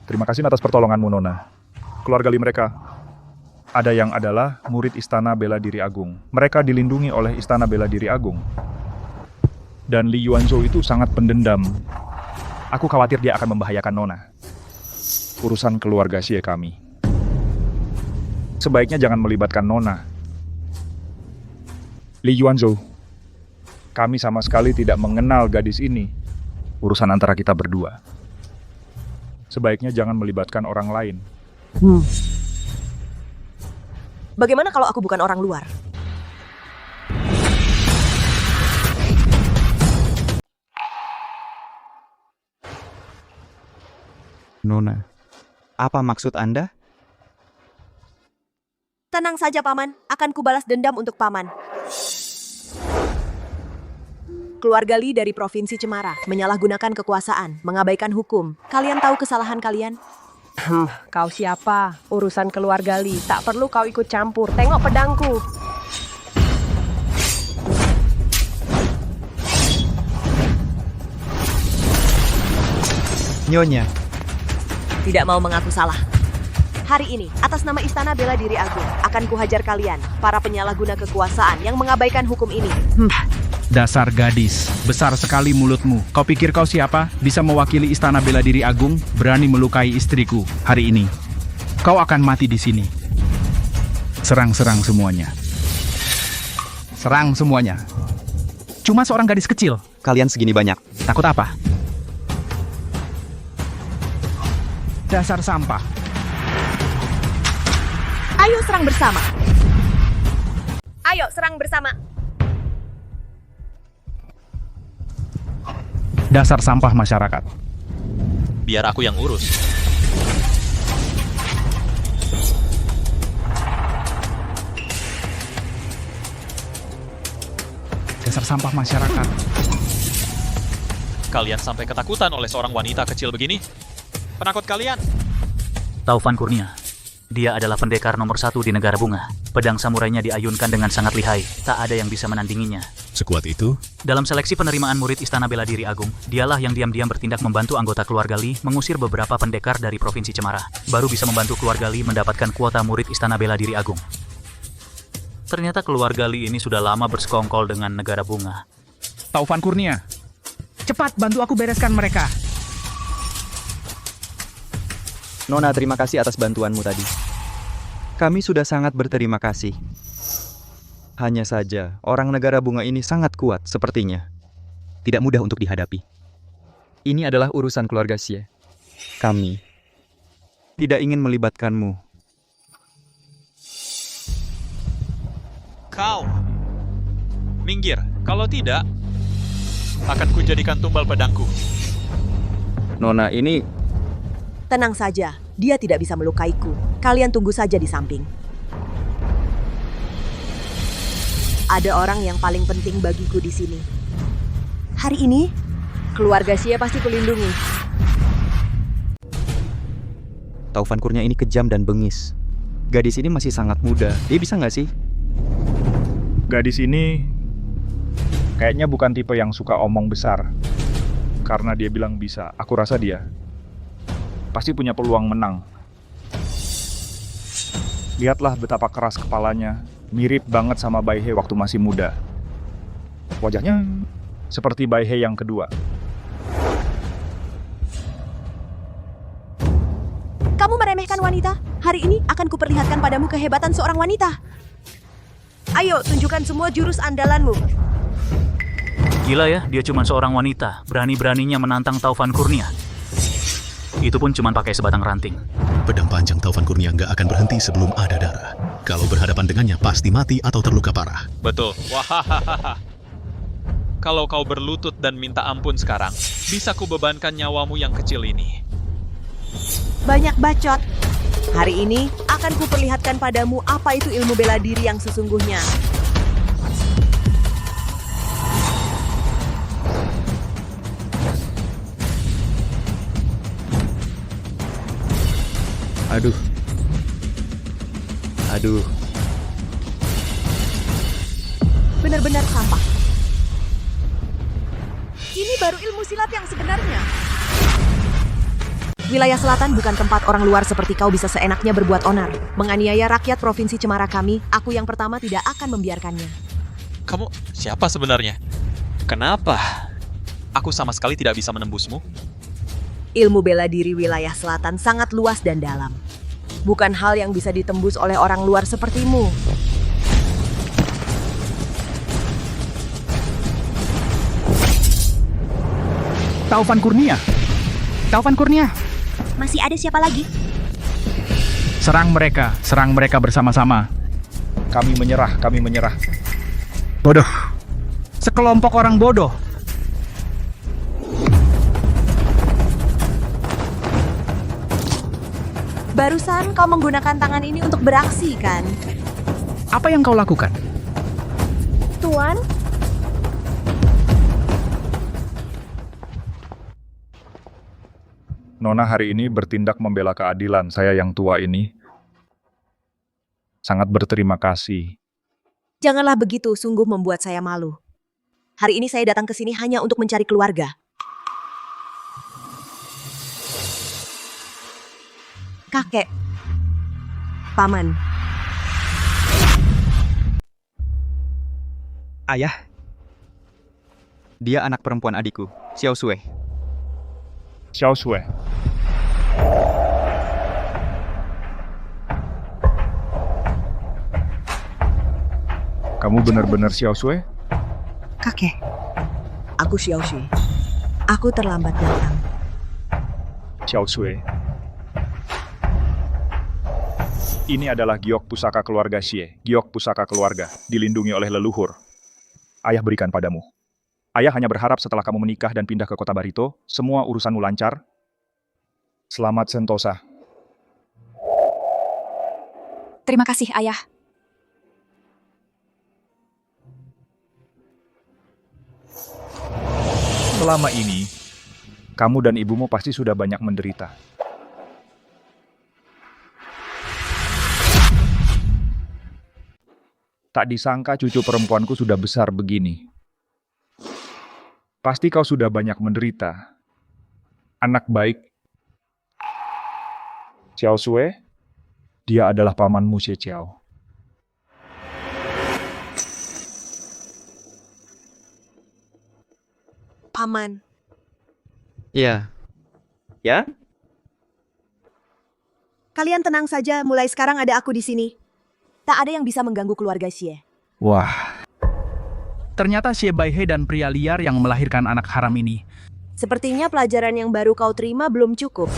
Terima kasih atas pertolonganmu, Nona. Keluarga Li mereka, ada yang adalah murid Istana Bela Diri Agung. Mereka dilindungi oleh Istana Bela Diri Agung. Dan Li Yuanzhou itu sangat pendendam. Aku khawatir dia akan membahayakan Nona. Urusan keluarga Xie kami. Sebaiknya jangan melibatkan Nona. Li Yuanzhou, kami sama sekali tidak mengenal gadis ini. Urusan antara kita berdua. Sebaiknya jangan melibatkan orang lain. Bagaimana kalau aku bukan orang luar? Nona, apa maksud Anda? Tenang saja, Paman. Akan kubalas dendam untuk Paman. Keluarga Li dari Provinsi Cemara menyalahgunakan kekuasaan, mengabaikan hukum. Kalian tahu kesalahan kalian? Kau siapa? Urusan keluarga Li. Tak perlu kau ikut campur. Tengok pedangku. Nyonya. Tidak mau mengaku salah. Hari ini, atas nama Istana Bela Diri Agung, akan kuhajar kalian, para penyalahguna kekuasaan yang mengabaikan hukum ini. Dasar gadis, besar sekali mulutmu. Kau pikir kau siapa? Bisa mewakili Istana Bela Diri Agung, berani melukai istriku hari ini. Kau akan mati di sini. Serang-serang semuanya. Serang semuanya. Cuma seorang gadis kecil. Kalian segini banyak. Takut apa? Dasar sampah. Ayo serang bersama. Ayo serang bersama. Dasar sampah masyarakat. Biar aku yang urus. dasar sampah masyarakat. Kalian sampai ketakutan oleh seorang wanita kecil begini? Penakut kalian? Taufan Kurnia. Dia adalah pendekar nomor 1 di negara bunga. Pedang samurainya diayunkan dengan sangat lihai. Tak ada yang bisa menandinginya. Sekuat itu? Dalam seleksi penerimaan murid Istana Bela Diri Agung, dialah yang diam-diam bertindak membantu anggota keluarga Li mengusir beberapa pendekar dari Provinsi Cemara. Baru bisa membantu keluarga Li mendapatkan kuota murid Istana Bela Diri Agung. Ternyata keluarga Li ini sudah lama bersekongkol dengan negara bunga. Taufan Kurnia, cepat bantu aku bereskan mereka. Nona, terima kasih atas bantuanmu tadi. Kami sudah sangat berterima kasih. Hanya saja, orang negara bunga ini sangat kuat sepertinya. Tidak mudah untuk dihadapi. Ini adalah urusan keluarga Xie. Kami tidak ingin melibatkanmu. Kau! Minggir, kalau tidak, akan kujadikan tumbal pedangku. Nona, ini... Tenang saja, dia tidak bisa melukaiku. Kalian tunggu saja di samping. Ada orang yang paling penting bagiku di sini. Hari ini, keluarga Xie pasti kulindungi. Taufan Kurnia ini kejam dan bengis. Gadis ini masih sangat muda. Dia bisa nggak sih? Gadis ini kayaknya bukan tipe yang suka omong besar. Karena dia bilang bisa, aku rasa dia pasti punya peluang menang. Lihatlah betapa keras kepalanya, mirip banget sama Bai He waktu masih muda. Wajahnya seperti Bai He yang kedua. Kamu meremehkan wanita? Hari ini akan kuperlihatkan padamu kehebatan seorang wanita. Ayo, tunjukkan semua jurus andalanmu. Gila ya, dia cuma seorang wanita. Berani-beraninya menantang Taufan Kurnia. Itu pun cuma pakai sebatang ranting. Pedang panjang Taufan Kurnia nggak akan berhenti sebelum ada darah. Kalau berhadapan dengannya pasti mati atau terluka parah. Betul. Wahahaha. Kalau kau berlutut dan minta ampun sekarang, bisa kubebankan nyawamu yang kecil ini. Banyak bacot. Hari ini akan kuperlihatkan padamu apa itu ilmu bela diri yang sesungguhnya. Aduh. Benar-benar sampah. Ini baru ilmu silat yang sebenarnya. Wilayah selatan bukan tempat orang luar seperti kau bisa seenaknya berbuat onar. Menganiaya rakyat Provinsi Cemara kami, aku yang pertama tidak akan membiarkannya. Kamu siapa sebenarnya? Kenapa? Aku sama sekali tidak bisa menembusmu. Ilmu bela diri wilayah selatan sangat luas dan dalam. Bukan hal yang bisa ditembus oleh orang luar sepertimu. Taufan Kurnia. Taufan Kurnia. Masih ada siapa lagi? Serang mereka bersama-sama. Kami menyerah. Bodoh. Sekelompok orang bodoh. Barusan kau menggunakan tangan ini untuk beraksi, kan? Apa yang kau lakukan? Tuan? Nona hari ini bertindak membela keadilan saya yang tua ini. Sangat berterima kasih. Janganlah begitu, sungguh membuat saya malu. Hari ini saya datang ke sini hanya untuk mencari keluarga. Kakek. Paman. Ayah. Dia anak perempuan adikku, Xiao Sui. Xiao Sui. Kamu benar-benar Xiao Sui? Kakek. Aku Xiao Sui. Aku terlambat datang. Xiao Sui. Ini adalah giok pusaka keluarga Xie. Giok pusaka keluarga, dilindungi oleh leluhur. Ayah berikan padamu. Ayah hanya berharap setelah kamu menikah dan pindah ke kota Barito, semua urusanmu lancar. Selamat Sentosa. Terima kasih, Ayah. Selama ini, kamu dan ibumu pasti sudah banyak menderita. Tak disangka cucu perempuanku sudah besar begini. Pasti kau sudah banyak menderita. Anak baik. Xiao Sui, dia adalah pamanmu, Xie Qiao. Paman. Iya. Ya? Kalian tenang saja, mulai sekarang ada aku di sini. Tak ada yang bisa mengganggu keluarga Xie. Wah. Ternyata Xie Baihe dan pria liar yang melahirkan anak haram ini. Sepertinya pelajaran yang baru kau terima belum cukup.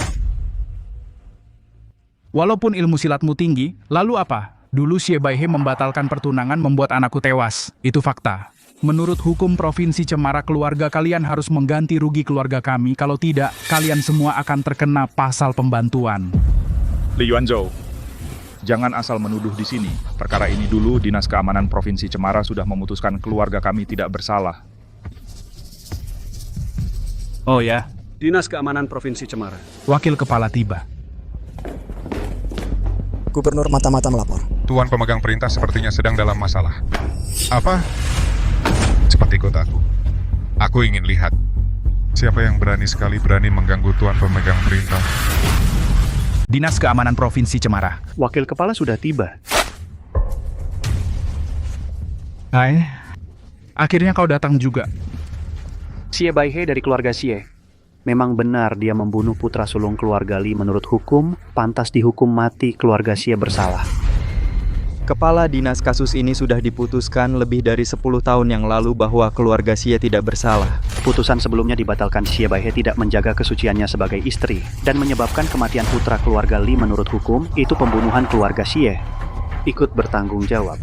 Walaupun ilmu silatmu tinggi, lalu apa? Dulu Xie Baihe membatalkan pertunangan membuat anakku tewas. Itu fakta. Menurut hukum Provinsi Cemara, keluarga kalian harus mengganti rugi keluarga kami. Kalau tidak, kalian semua akan terkena pasal pembantuan. Li Yuanzhou, jangan asal menuduh di sini. Perkara ini dulu Dinas Keamanan Provinsi Cemara sudah memutuskan keluarga kami tidak bersalah. Oh ya? Dinas Keamanan Provinsi Cemara. Wakil Kepala tiba. Gubernur mata-mata melapor. Tuan pemegang perintah sepertinya sedang dalam masalah. Apa? Cepat ikut aku. Aku ingin lihat. Siapa yang berani sekali mengganggu Tuan pemegang perintah? Dinas Keamanan Provinsi Cemara. Wakil Kepala sudah tiba. Hai. Akhirnya kau datang juga. Xie Baihe dari keluarga Xie. Memang benar dia membunuh putra sulung keluarga Li. Menurut hukum, pantas dihukum mati. Keluarga Xie bersalah. Kepala dinas kasus ini sudah diputuskan lebih dari 10 tahun yang lalu bahwa keluarga Xie tidak bersalah. Putusan sebelumnya dibatalkan. Xie Baihe tidak menjaga kesuciannya sebagai istri dan menyebabkan kematian putra keluarga Li. Menurut hukum, itu pembunuhan keluarga Xie. Ikut bertanggung jawab.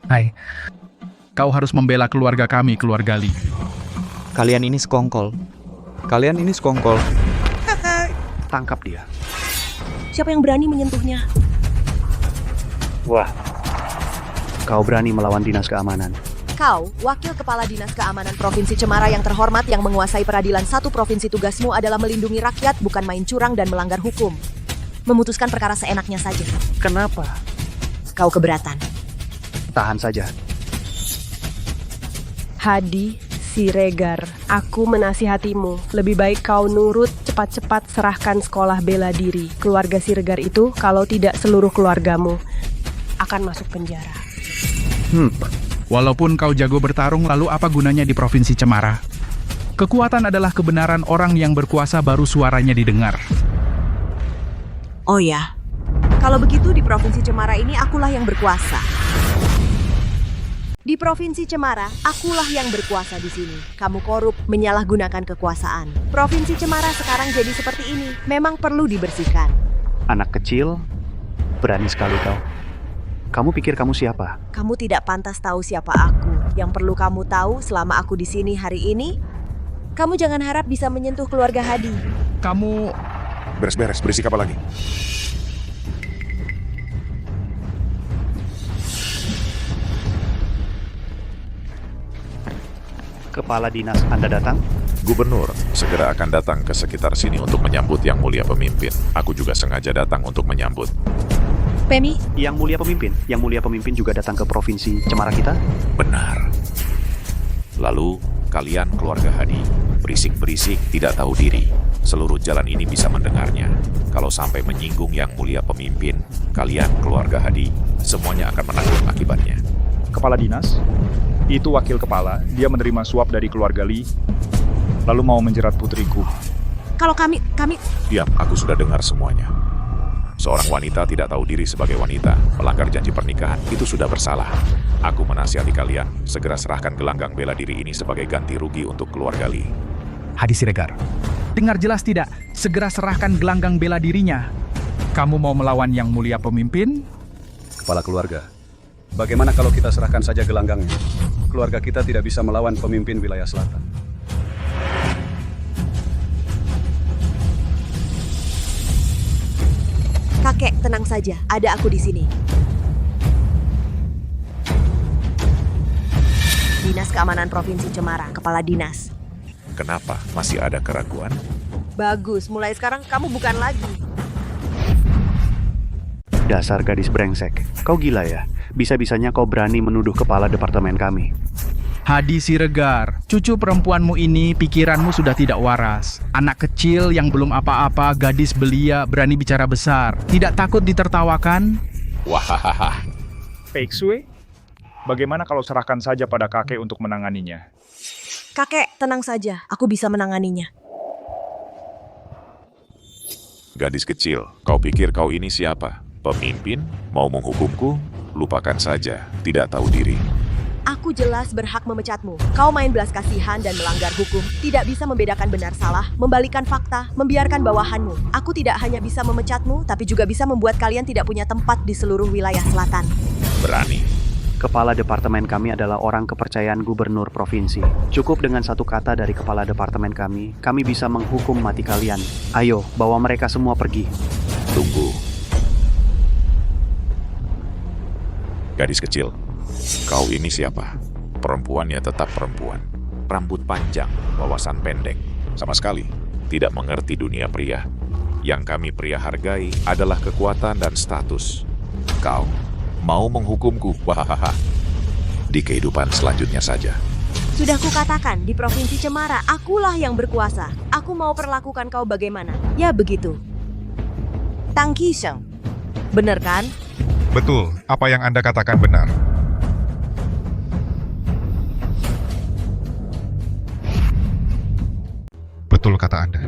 Hai. Kau harus membela keluarga kami, keluarga Li. Kalian ini sekongkol. Tangkap dia. Siapa yang berani menyentuhnya? Wah. Kau berani melawan Dinas Keamanan. Kau, Wakil Kepala Dinas Keamanan Provinsi Cemara yang terhormat yang menguasai peradilan satu provinsi, tugasmu adalah melindungi rakyat, bukan main curang dan melanggar hukum. Memutuskan perkara seenaknya saja. Kenapa? Kau keberatan. Tahan saja. Hadi, Siregar, aku menasihatimu. Lebih baik kau nurut, cepat-cepat serahkan sekolah bela diri. Keluarga Siregar itu, kalau tidak seluruh keluargamu, akan masuk penjara. Walaupun kau jago bertarung, lalu apa gunanya di Provinsi Cemara? Kekuatan adalah kebenaran, orang yang berkuasa baru suaranya didengar. Oh ya, kalau begitu di Provinsi Cemara ini akulah yang berkuasa. Di Provinsi Cemara, akulah yang berkuasa di sini. Kamu korup, menyalahgunakan kekuasaan. Provinsi Cemara sekarang jadi seperti ini. Memang perlu dibersihkan. Anak kecil, berani sekali kau. Kamu pikir kamu siapa? Kamu tidak pantas tahu siapa aku. Yang perlu kamu tahu selama aku di sini hari ini, kamu jangan harap bisa menyentuh keluarga Hadi. Kamu... Beres-beres, berisik apa lagi? Kepala dinas Anda datang? Gubernur segera akan datang ke sekitar sini untuk menyambut Yang Mulia Pemimpin. Aku juga sengaja datang untuk menyambut. Pemi? Yang Mulia Pemimpin juga datang ke Provinsi Cemara kita? Benar. Lalu, kalian keluarga Hadi, berisik-berisik tidak tahu diri. Seluruh jalan ini bisa mendengarnya. Kalau sampai menyinggung Yang Mulia Pemimpin, kalian keluarga Hadi, semuanya akan menanggung akibatnya. Kepala dinas, itu wakil kepala, dia menerima suap dari keluarga Li, lalu mau menjerat putriku. Kalau kami... Diam, aku sudah dengar semuanya. Seorang wanita tidak tahu diri sebagai wanita, melanggar janji pernikahan, itu sudah bersalah. Aku menasihati kalian, segera serahkan gelanggang bela diri ini sebagai ganti rugi untuk keluarga Li. Hadi Siregar, dengar jelas tidak? Segera serahkan gelanggang bela dirinya. Kamu mau melawan Yang Mulia Pemimpin? Kepala keluarga, bagaimana kalau kita serahkan saja gelanggangnya? Keluarga kita tidak bisa melawan pemimpin wilayah selatan. Kakek, tenang saja. Ada aku di sini. Dinas Keamanan Provinsi Cemara, Kepala Dinas. Kenapa? Masih ada keraguan? Bagus, mulai sekarang kamu bukan lagi. Dasar gadis brengsek. Kau gila ya? Bisa-bisanya kau berani menuduh kepala departemen kami. Hadi Siregar, cucu perempuanmu ini pikiranmu sudah tidak waras. Anak kecil yang belum apa-apa, gadis belia, berani bicara besar. Tidak takut ditertawakan? Wahahaha. Fake Sue? Bagaimana kalau serahkan saja pada kakek untuk menanganinya? Kakek, tenang saja, aku bisa menanganinya. Gadis kecil, kau pikir kau ini siapa? Pemimpin? Mau menghukumku? Lupakan saja, tidak tahu diri. Aku jelas berhak memecatmu. Kau main belas kasihan dan melanggar hukum. Tidak bisa membedakan benar salah, membalikan fakta, membiarkan bawahanmu. Aku tidak hanya bisa memecatmu, tapi juga bisa membuat kalian tidak punya tempat di seluruh wilayah selatan. Berani. Kepala departemen kami adalah orang kepercayaan gubernur provinsi. Cukup dengan satu kata dari kepala departemen kami bisa menghukum mati kalian. Ayo, bawa mereka semua pergi. Tunggu. Gadis kecil, kau ini siapa? Perempuan ya tetap perempuan. Rambut panjang, wawasan pendek. Sama sekali tidak mengerti dunia pria. Yang kami pria hargai adalah kekuatan dan status. Kau mau menghukumku? Wahahaha. Di kehidupan selanjutnya saja. Sudah kukatakan, di Provinsi Cemara, akulah yang berkuasa. Aku mau perlakukan kau bagaimana? Ya begitu. Tang Qisheng. Bener kan? Betul, apa yang Anda katakan benar. Betul kata Anda.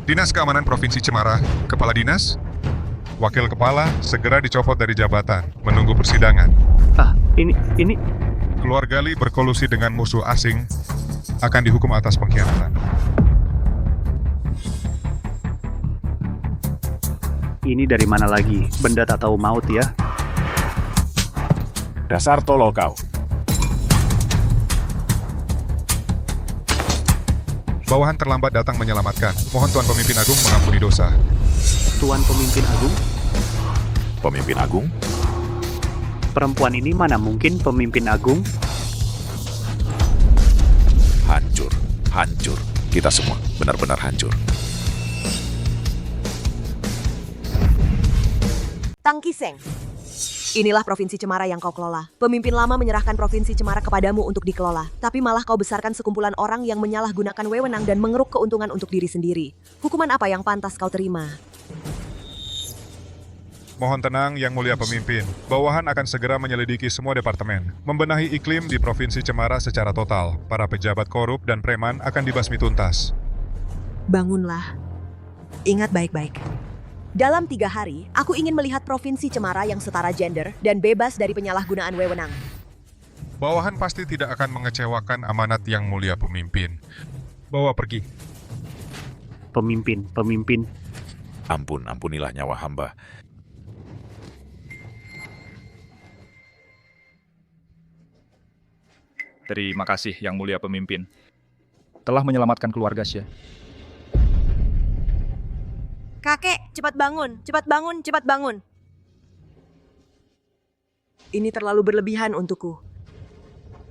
Dinas Keamanan Provinsi Cemara, Kepala Dinas, Wakil Kepala segera dicopot dari jabatan, menunggu persidangan. Ini... Keluarga Li berkolusi dengan musuh asing, akan dihukum atas pengkhianatan. Ini dari mana lagi? Benda tak tahu maut ya? Dasar tolol kau. Bawahan terlambat datang menyelamatkan. Mohon Tuan Pemimpin Agung mengampuni dosa. Tuan Pemimpin Agung? Pemimpin Agung? Perempuan ini mana mungkin pemimpin agung? Hancur, hancur. Kita semua benar-benar hancur. Tang Qisheng. Inilah Provinsi Cemara yang kau kelola. Pemimpin lama menyerahkan Provinsi Cemara kepadamu untuk dikelola. Tapi malah kau besarkan sekumpulan orang yang menyalahgunakan wewenang dan mengeruk keuntungan untuk diri sendiri. Hukuman apa yang pantas kau terima? Mohon tenang, Yang Mulia Pemimpin. Bawahan akan segera menyelidiki semua departemen, membenahi iklim di Provinsi Cemara secara total. Para pejabat korup dan preman akan dibasmi tuntas. Bangunlah. Ingat baik-baik. Dalam 3 hari, aku ingin melihat Provinsi Cemara yang setara gender dan bebas dari penyalahgunaan wewenang. Bawahan pasti tidak akan mengecewakan amanat Yang Mulia Pemimpin. Bawa pergi. Pemimpin. Ampunilah nyawa hamba. Terima kasih, Yang Mulia Pemimpin. Telah menyelamatkan keluarga Xie. Kakek, cepat bangun, cepat bangun, cepat bangun. Ini terlalu berlebihan untukku.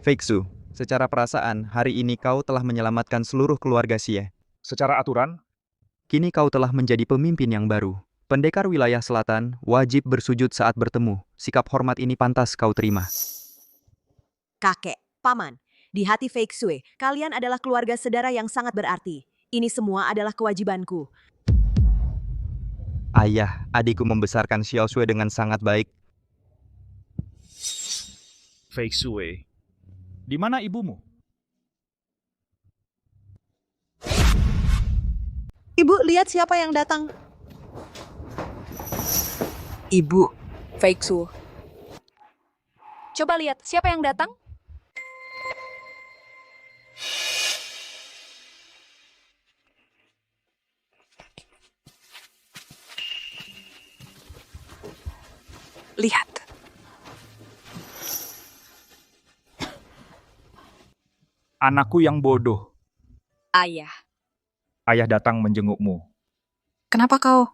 Fake Su, secara perasaan, hari ini kau telah menyelamatkan seluruh keluarga Xie. Secara aturan, kini kau telah menjadi pemimpin yang baru. Pendekar wilayah selatan wajib bersujud saat bertemu. Sikap hormat ini pantas kau terima. Kakek, paman, di hati Fake Sue, kalian adalah keluarga saudara yang sangat berarti. Ini semua adalah kewajibanku. Ayah, adikku membesarkan Xiao Sui dengan sangat baik. Fake Sue. Di mana ibumu? Ibu, lihat siapa yang datang. Ibu. Fake Su. Coba lihat siapa yang datang? Lihat. Anakku yang bodoh. Ayah. Ayah datang menjengukmu. Kenapa kau?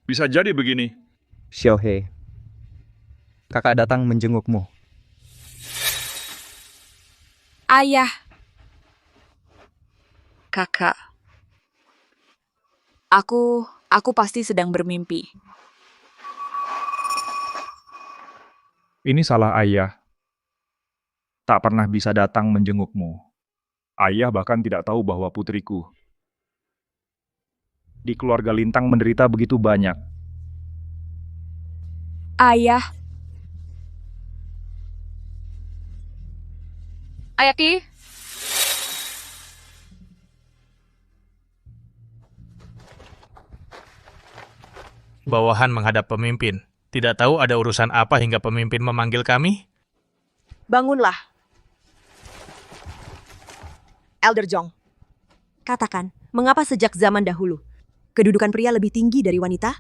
Bisa jadi begini. Xiaohe, kakak datang menjengukmu. Ayah. Kakak. Aku pasti sedang bermimpi. Ini salah ayah. Tak pernah bisa datang menjengukmu. Ayah bahkan tidak tahu bahwa putriku di keluarga Lintang menderita begitu banyak. Ayah. Ayah Ki. Bawahan menghadap pemimpin. Tidak tahu ada urusan apa hingga pemimpin memanggil kami? Bangunlah. Elder Jong. Katakan, mengapa sejak zaman dahulu kedudukan pria lebih tinggi dari wanita?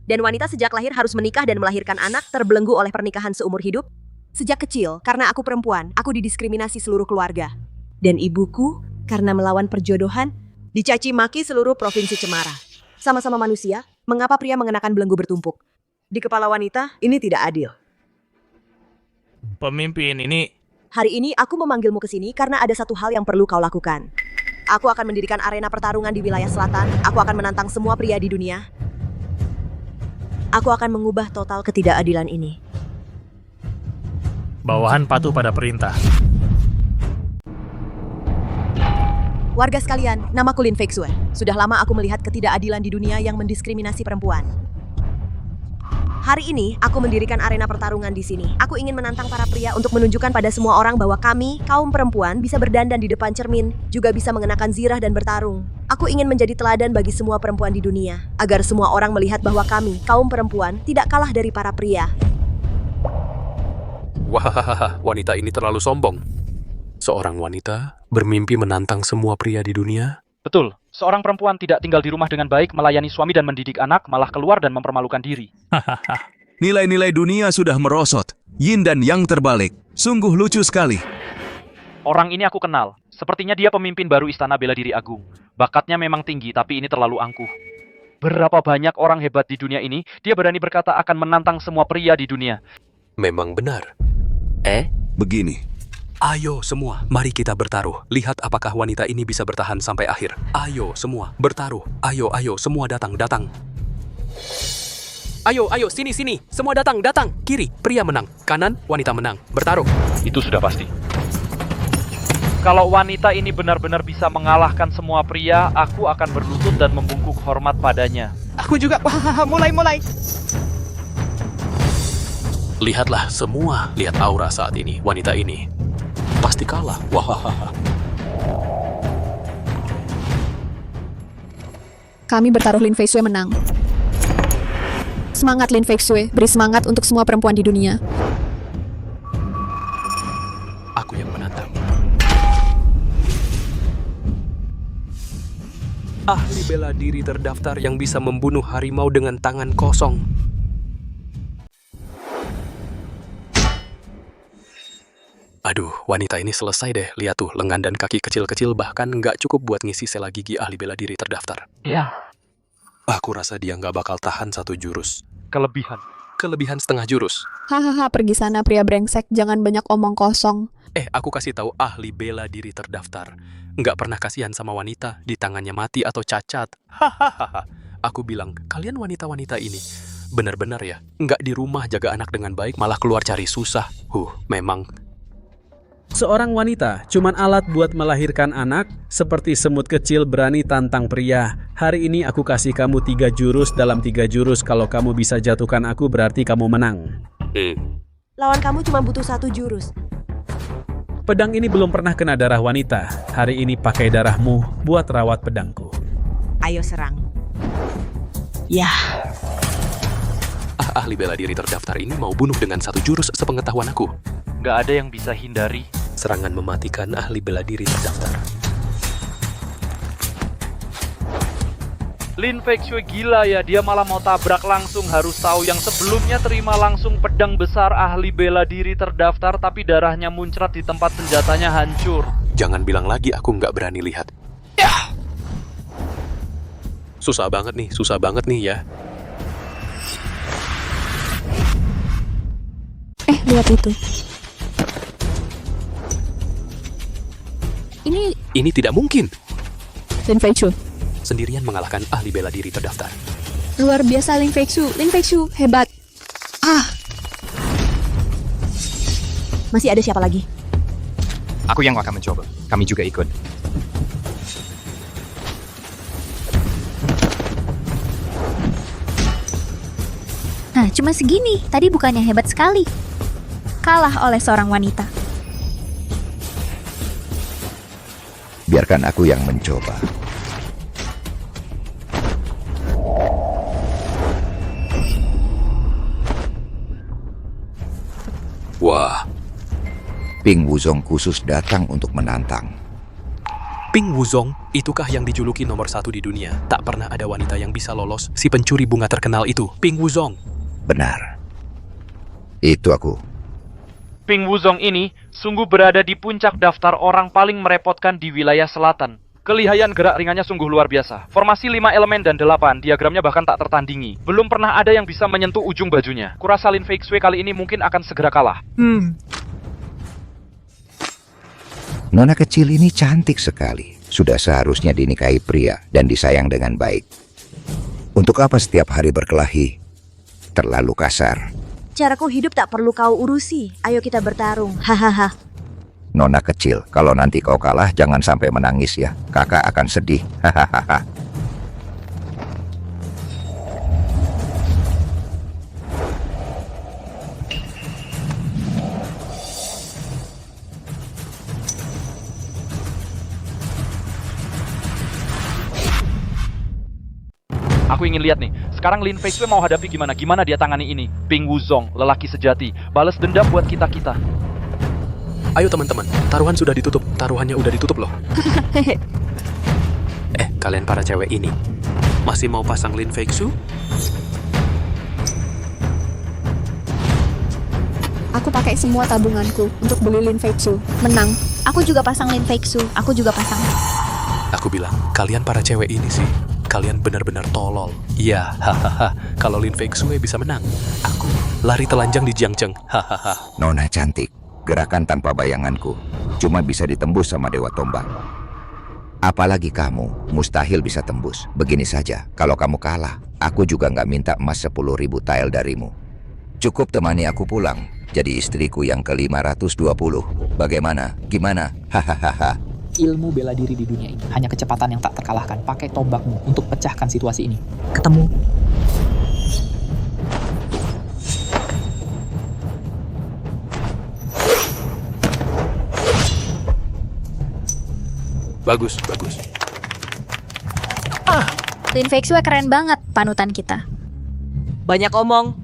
Dan wanita sejak lahir harus menikah dan melahirkan anak terbelenggu oleh pernikahan seumur hidup? Sejak kecil, karena aku perempuan, aku didiskriminasi seluruh keluarga. Dan ibuku, karena melawan perjodohan, dicaci maki seluruh provinsi Cemara. Sama-sama manusia, mengapa pria mengenakan belenggu bertumpuk? Di kepala wanita, ini tidak adil. Pemimpin ini... Hari ini aku memanggilmu ke sini karena ada satu hal yang perlu kau lakukan. Aku akan mendirikan arena pertarungan di wilayah selatan. Aku akan menantang semua pria di dunia. Aku akan mengubah total ketidakadilan ini. Bawahan patuh pada perintah. Warga sekalian, namaku Lin Feixue. Sudah lama aku melihat ketidakadilan di dunia yang mendiskriminasi perempuan. Hari ini, aku mendirikan arena pertarungan di sini. Aku ingin menantang para pria untuk menunjukkan pada semua orang bahwa kami, kaum perempuan, bisa berdandan di depan cermin, juga bisa mengenakan zirah dan bertarung. Aku ingin menjadi teladan bagi semua perempuan di dunia, agar semua orang melihat bahwa kami, kaum perempuan, tidak kalah dari para pria. Wah, wanita ini terlalu sombong. Seorang wanita bermimpi menantang semua pria di dunia. Betul, seorang perempuan tidak tinggal di rumah dengan baik, melayani suami dan mendidik anak, malah keluar dan mempermalukan diri. Nilai-nilai dunia sudah merosot. Yin dan yang terbalik. Sungguh lucu sekali. Orang ini aku kenal. Sepertinya dia pemimpin baru Istana Bela Diri Agung. Bakatnya memang tinggi, tapi ini terlalu angkuh. Berapa banyak orang hebat di dunia ini, dia berani berkata akan menantang semua pria di dunia. Memang benar. Begini. Ayo semua, mari kita bertaruh. Lihat apakah wanita ini bisa bertahan sampai akhir. Ayo semua, bertaruh. Ayo, semua datang. Ayo, sini. Semua datang. Kiri, pria menang. Kanan, wanita menang. Bertaruh. Itu sudah pasti. Kalau wanita ini benar-benar bisa mengalahkan semua pria, aku akan berlutut dan membungkuk hormat padanya. Aku juga. Wah, mulai. Lihatlah semua. Lihat aura saat ini. Wanita ini pasti kalah. Wah. Kami bertaruh Lin Feixue menang. Semangat Lin Feixue, beri semangat untuk semua perempuan di dunia. Aku yang menantang. Ahli bela diri terdaftar yang bisa membunuh harimau dengan tangan kosong. Aduh, wanita ini selesai deh. Lihat tuh, lengan dan kaki kecil-kecil bahkan nggak cukup buat ngisi sela gigi ahli bela diri terdaftar. Ya. Aku rasa dia nggak bakal tahan satu jurus. Kelebihan setengah jurus. Hahaha, pergi sana pria brengsek, jangan banyak omong kosong. Aku kasih tahu ahli bela diri terdaftar. Nggak pernah kasihan sama wanita, di tangannya mati atau cacat. Hahaha. Aku bilang, kalian wanita-wanita ini benar-benar ya, nggak di rumah jaga anak dengan baik, malah keluar cari susah. Memang. Seorang wanita cuman alat buat melahirkan anak, seperti semut kecil berani tantang pria. Hari ini aku kasih kamu 3 jurus dalam 3 jurus. Kalau kamu bisa jatuhkan aku, berarti kamu menang. Lawan kamu cuma butuh 1 jurus. Pedang ini belum pernah kena darah wanita. Hari ini pakai darahmu buat rawat pedangku. Ayo serang. Ya. Ahli bela diri terdaftar ini mau bunuh dengan 1 jurus sepengetahuan aku. Nggak ada yang bisa hindari. Serangan mematikan ahli bela diri terdaftar. Lin Feixue gila ya, dia malah mau tabrak langsung. Harus tahu yang sebelumnya terima langsung pedang besar ahli bela diri terdaftar, tapi darahnya muncrat di tempat senjatanya hancur. Jangan bilang lagi aku nggak berani lihat. Susah banget nih ya. Lihat itu. Ini tidak mungkin. Lin Feixu. Sendirian mengalahkan ahli bela diri terdaftar. Luar biasa Lin Feixu. Lin Feixu, hebat. Masih ada siapa lagi? Aku yang akan mencoba. Kami juga ikut. Nah, cuma segini. Tadi bukannya hebat sekali. Kalah oleh seorang wanita. Biarkan aku yang mencoba. Wah. Ping Wuzong khusus datang untuk menantang. Ping Wuzong, itukah yang dijuluki nomor 1 di dunia? Tak pernah ada wanita yang bisa lolos si pencuri bunga terkenal itu, Ping Wuzong. Benar. Itu aku. Ping Wuzong ini sungguh berada di puncak daftar orang paling merepotkan di wilayah selatan. Kelihayan gerak ringannya sungguh luar biasa. Formasi 5 elemen dan 8, diagramnya bahkan tak tertandingi. Belum pernah ada yang bisa menyentuh ujung bajunya. Kurasa Lin Feixu kali ini mungkin akan segera kalah. Nona kecil ini cantik sekali. Sudah seharusnya dinikahi pria dan disayang dengan baik. Untuk apa setiap hari berkelahi? Terlalu kasar. Caraku hidup tak perlu kau urusi. Ayo kita bertarung. Hahaha. Nona kecil, kalau nanti kau kalah jangan sampai menangis ya. Kakak akan sedih. Hahaha. Aku ingin lihat nih, sekarang Lin Feixu mau hadapi gimana dia tangani ini. Ping Wuzong, lelaki sejati, balas dendam buat kita-kita. Ayo teman-teman, taruhan sudah ditutup. Taruhannya udah ditutup loh. Kalian para cewek ini masih mau pasang Lin Feixu? Aku pakai semua tabunganku untuk beli Lin Feixu. Menang. Aku juga pasang Lin Feixu. Aku juga pasang. Aku bilang, kalian para cewek ini sih, kalian benar-benar tolol. Iya, hahaha. Kalau Lin Feixu bisa menang, aku lari telanjang di Jiangcheng. Hahaha. Nona cantik. Gerakan tanpa bayanganku cuma bisa ditembus sama Dewa Tombak. Apalagi kamu, mustahil bisa tembus. Begini saja, kalau kamu kalah, aku juga nggak minta emas 10.000 tael darimu. Cukup temani aku pulang, jadi istriku yang ke-520. Bagaimana? Gimana? Hahaha. Ilmu bela diri di dunia ini hanya kecepatan yang tak terkalahkan. Pakai tombakmu untuk pecahkan situasi ini. Ketemu. Bagus. Lin Feixu keren banget, panutan kita. Banyak omong.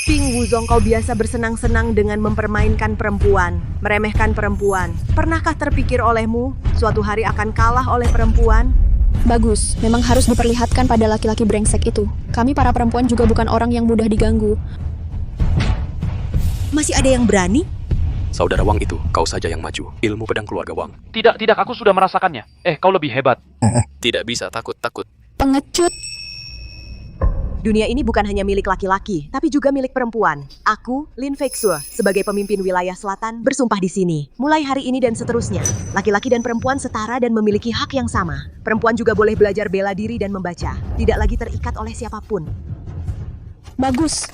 Ping Wuzong, kau biasa bersenang-senang dengan mempermainkan perempuan, meremehkan perempuan. Pernahkah terpikir olehmu suatu hari akan kalah oleh perempuan? Bagus, memang harus diperlihatkan pada laki-laki brengsek itu. Kami para perempuan juga bukan orang yang mudah diganggu. Masih ada yang berani? Saudara Wang itu, kau saja yang maju. Ilmu pedang keluarga Wang. Tidak, aku sudah merasakannya. Kau lebih hebat. Tidak bisa, takut. Pengecut. Dunia ini bukan hanya milik laki-laki, tapi juga milik perempuan. Aku, Lin Feixu, sebagai pemimpin wilayah selatan, bersumpah di sini. Mulai hari ini dan seterusnya, laki-laki dan perempuan setara dan memiliki hak yang sama. Perempuan juga boleh belajar bela diri dan membaca. Tidak lagi terikat oleh siapapun. Bagus.